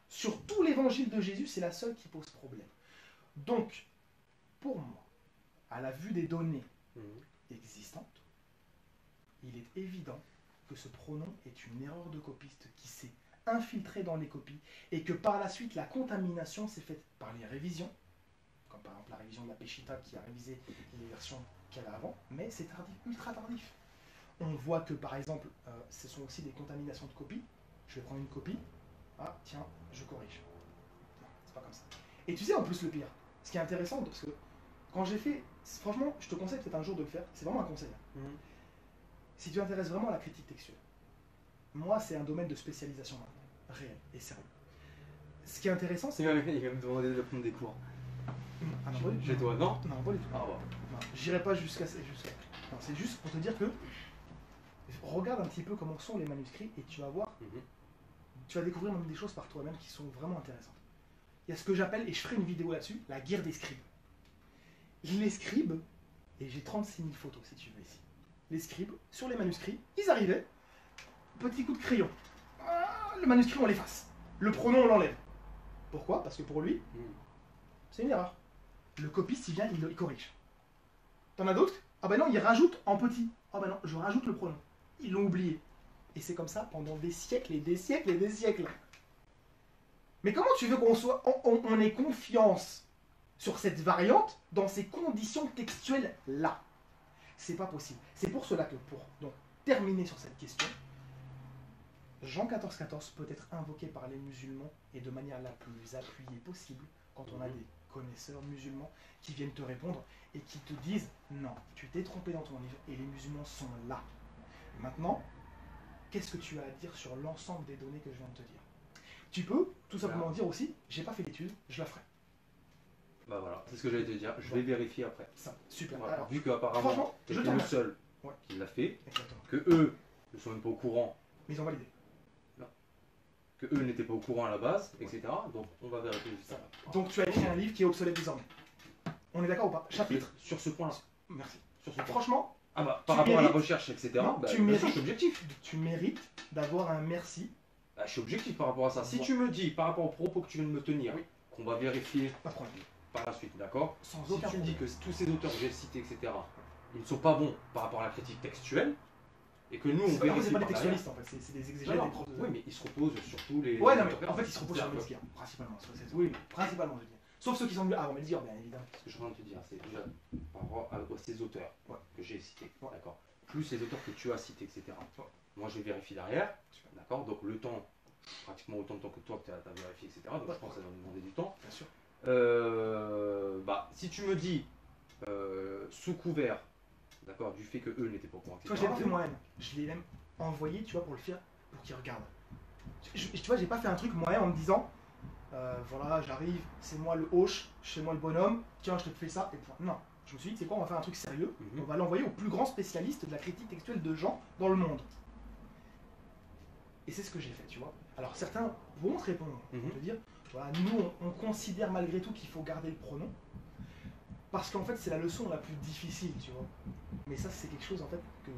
sur tout l'évangile de Jésus, c'est la seule qui pose problème. Donc, pour moi, à la vue des données existantes, il est évident que ce pronom est une erreur de copiste qui s'est infiltrée dans les copies et que par la suite la contamination s'est faite par les révisions, comme par exemple la révision de la Peshitta qui a révisé les versions qu'elle a avant, mais c'est tardif, ultra tardif. On voit que par exemple, ce sont aussi des contaminations de copies. Je vais prendre une copie, ah tiens, je corrige. Non, c'est pas comme ça. Et tu sais en plus le pire, ce qui est intéressant, parce que quand j'ai fait, franchement, je te conseille peut-être un jour de le faire, c'est vraiment un conseil. Si tu t'intéresses vraiment à la critique textuelle, moi c'est un domaine de spécialisation maintenant, réel et sérieux. Ce qui est intéressant, c'est... Il va me demander de prendre des cours. Ah non, pas du tout. Chez toi, non? Non, pas du tout. Ah ouais. Non, j'irai pas jusqu'à... Non, c'est juste pour te dire que... Regarde un petit peu comment sont les manuscrits et tu vas voir, tu vas découvrir même des choses par toi-même qui sont vraiment intéressantes. Il y a ce que j'appelle, et je ferai une vidéo là-dessus, la guerre des scribes. Les scribes, et j'ai 36 000 photos si tu veux ici, les scribes, sur les manuscrits, ils arrivaient, petit coup de crayon, le manuscrit on l'efface, le pronom on l'enlève. Pourquoi? Parce que pour lui, c'est une erreur. Le copiste il vient, il corrige. T'en as d'autres? Ah ben non, il rajoute en petit. Ah ben non, je rajoute le pronom. Ils l'ont oublié. Et c'est comme ça pendant des siècles et des siècles et des siècles. Mais comment tu veux qu'on soit, on ait confiance sur cette variante dans ces conditions textuelles-là? C'est pas possible. C'est pour cela que, pour donc, terminer sur cette question, Jean 14,14 peut être invoqué par les musulmans et de manière la plus appuyée possible quand on a des connaisseurs musulmans qui viennent te répondre et qui te disent non, tu t'es trompé dans ton livre et les musulmans sont là. Maintenant, qu'est-ce que tu as à dire sur l'ensemble des données que je viens de te dire? Tu peux tout simplement dire aussi, j'ai pas fait l'étude, je la ferai. Bah voilà, c'est ce que j'allais te dire, je vais vérifier après. Ça, super. Voilà. Alors, vu qu'apparemment, tu es le seul qui l'a fait, exactement. que eux ne sont même pas au courant. Mais ils ont validé. Non. Que eux n'étaient pas au courant à la base, etc. Donc on va vérifier juste ça. Donc tu as écrit un livre qui est obsolète désormais. On est d'accord ou pas? Chapitre. Sur ce point-là. Merci. Sur ce point. Franchement, Ah bah, par rapport à la recherche, etc. Non, bah, tu bien sûr, mérites. je suis objectif. Tu mérites d'avoir un merci. Bah, je suis objectif par rapport à ça. Si Bon. tu me dis, par rapport aux propos que tu viens de me tenir, qu'on va vérifier Pas de problème. par la suite, d'accord? Sans Si aucun tu me dis problème. que tous ces auteurs que j'ai cités, etc., ils ne sont pas bons par rapport à la critique textuelle, et que nous on C'est pas vérifie des par derrière. textualistes en fait, c'est des exégètes, des profs de... Oui, mais ils se reposent sur tous les. Ouais, non, mais en fait ils se reposent sur Melchior, principalement. Oui, Principalement, je veux dire. Sauf ceux qui sont venus avant Melchior, bien évidemment. ce que je suis en train de te dire, c'est déjà par rapport à ces auteurs que j'ai cités, d'accord, plus les auteurs que tu as cités, etc. Moi je vérifie derrière, d'accord, donc le temps, pratiquement autant de temps que toi que tu as vérifié, etc. Donc je pense que ça va nous demander du temps. Bien sûr. Bah, si tu me dis sous couvert, d'accord, du fait que eux n'étaient pas au courant, Tu vois, je l'ai pas fait moi-même. Je l'ai même envoyé, tu vois, pour le faire, pour qu'ils regardent. Tu vois, j'ai pas fait un truc moi-même en me disant, voilà, j'arrive, c'est moi le hoche, chez moi le bonhomme, tiens, je te fais ça, et point. Non. Je me suis dit, c'est quoi, on va faire un truc sérieux, on va l'envoyer au plus grand spécialiste de la critique textuelle de Jean dans le monde. Et c'est ce que j'ai fait, tu vois. Alors certains vont te répondre, te dire, voilà, nous on considère malgré tout qu'il faut garder le pronom, parce qu'en fait c'est la leçon la plus difficile, tu vois. Mais ça c'est quelque chose en fait que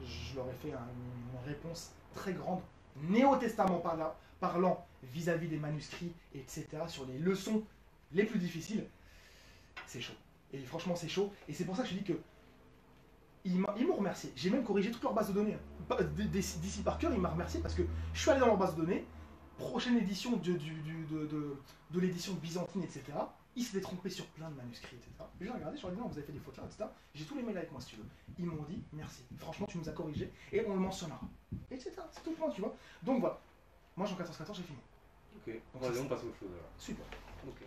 je leur ai fait une réponse très grande, néo-testament parlant vis-à-vis des manuscrits, etc., sur les leçons les plus difficiles. C'est chaud. Et franchement c'est chaud. Et c'est pour ça que je dis que ils m'ont remercié. J'ai même corrigé toute leur base de données. D'ici par cœur, il m'a remercié parce que je suis allé dans leur base de données, prochaine édition de l'édition byzantine, etc. Ils s'étaient trompés sur plein de manuscrits, etc. J'ai regardé, je leur ai dit non, vous avez fait des fautes là, etc. J'ai tous les mails avec moi si tu veux. Ils m'ont dit merci. Franchement, tu nous as corrigé et on le mentionnera. Etc. C'est tout le point, tu vois. Donc voilà. Moi, en 14-14, j'ai fini. Ok, on passe à autre chose alors. Super. Ok.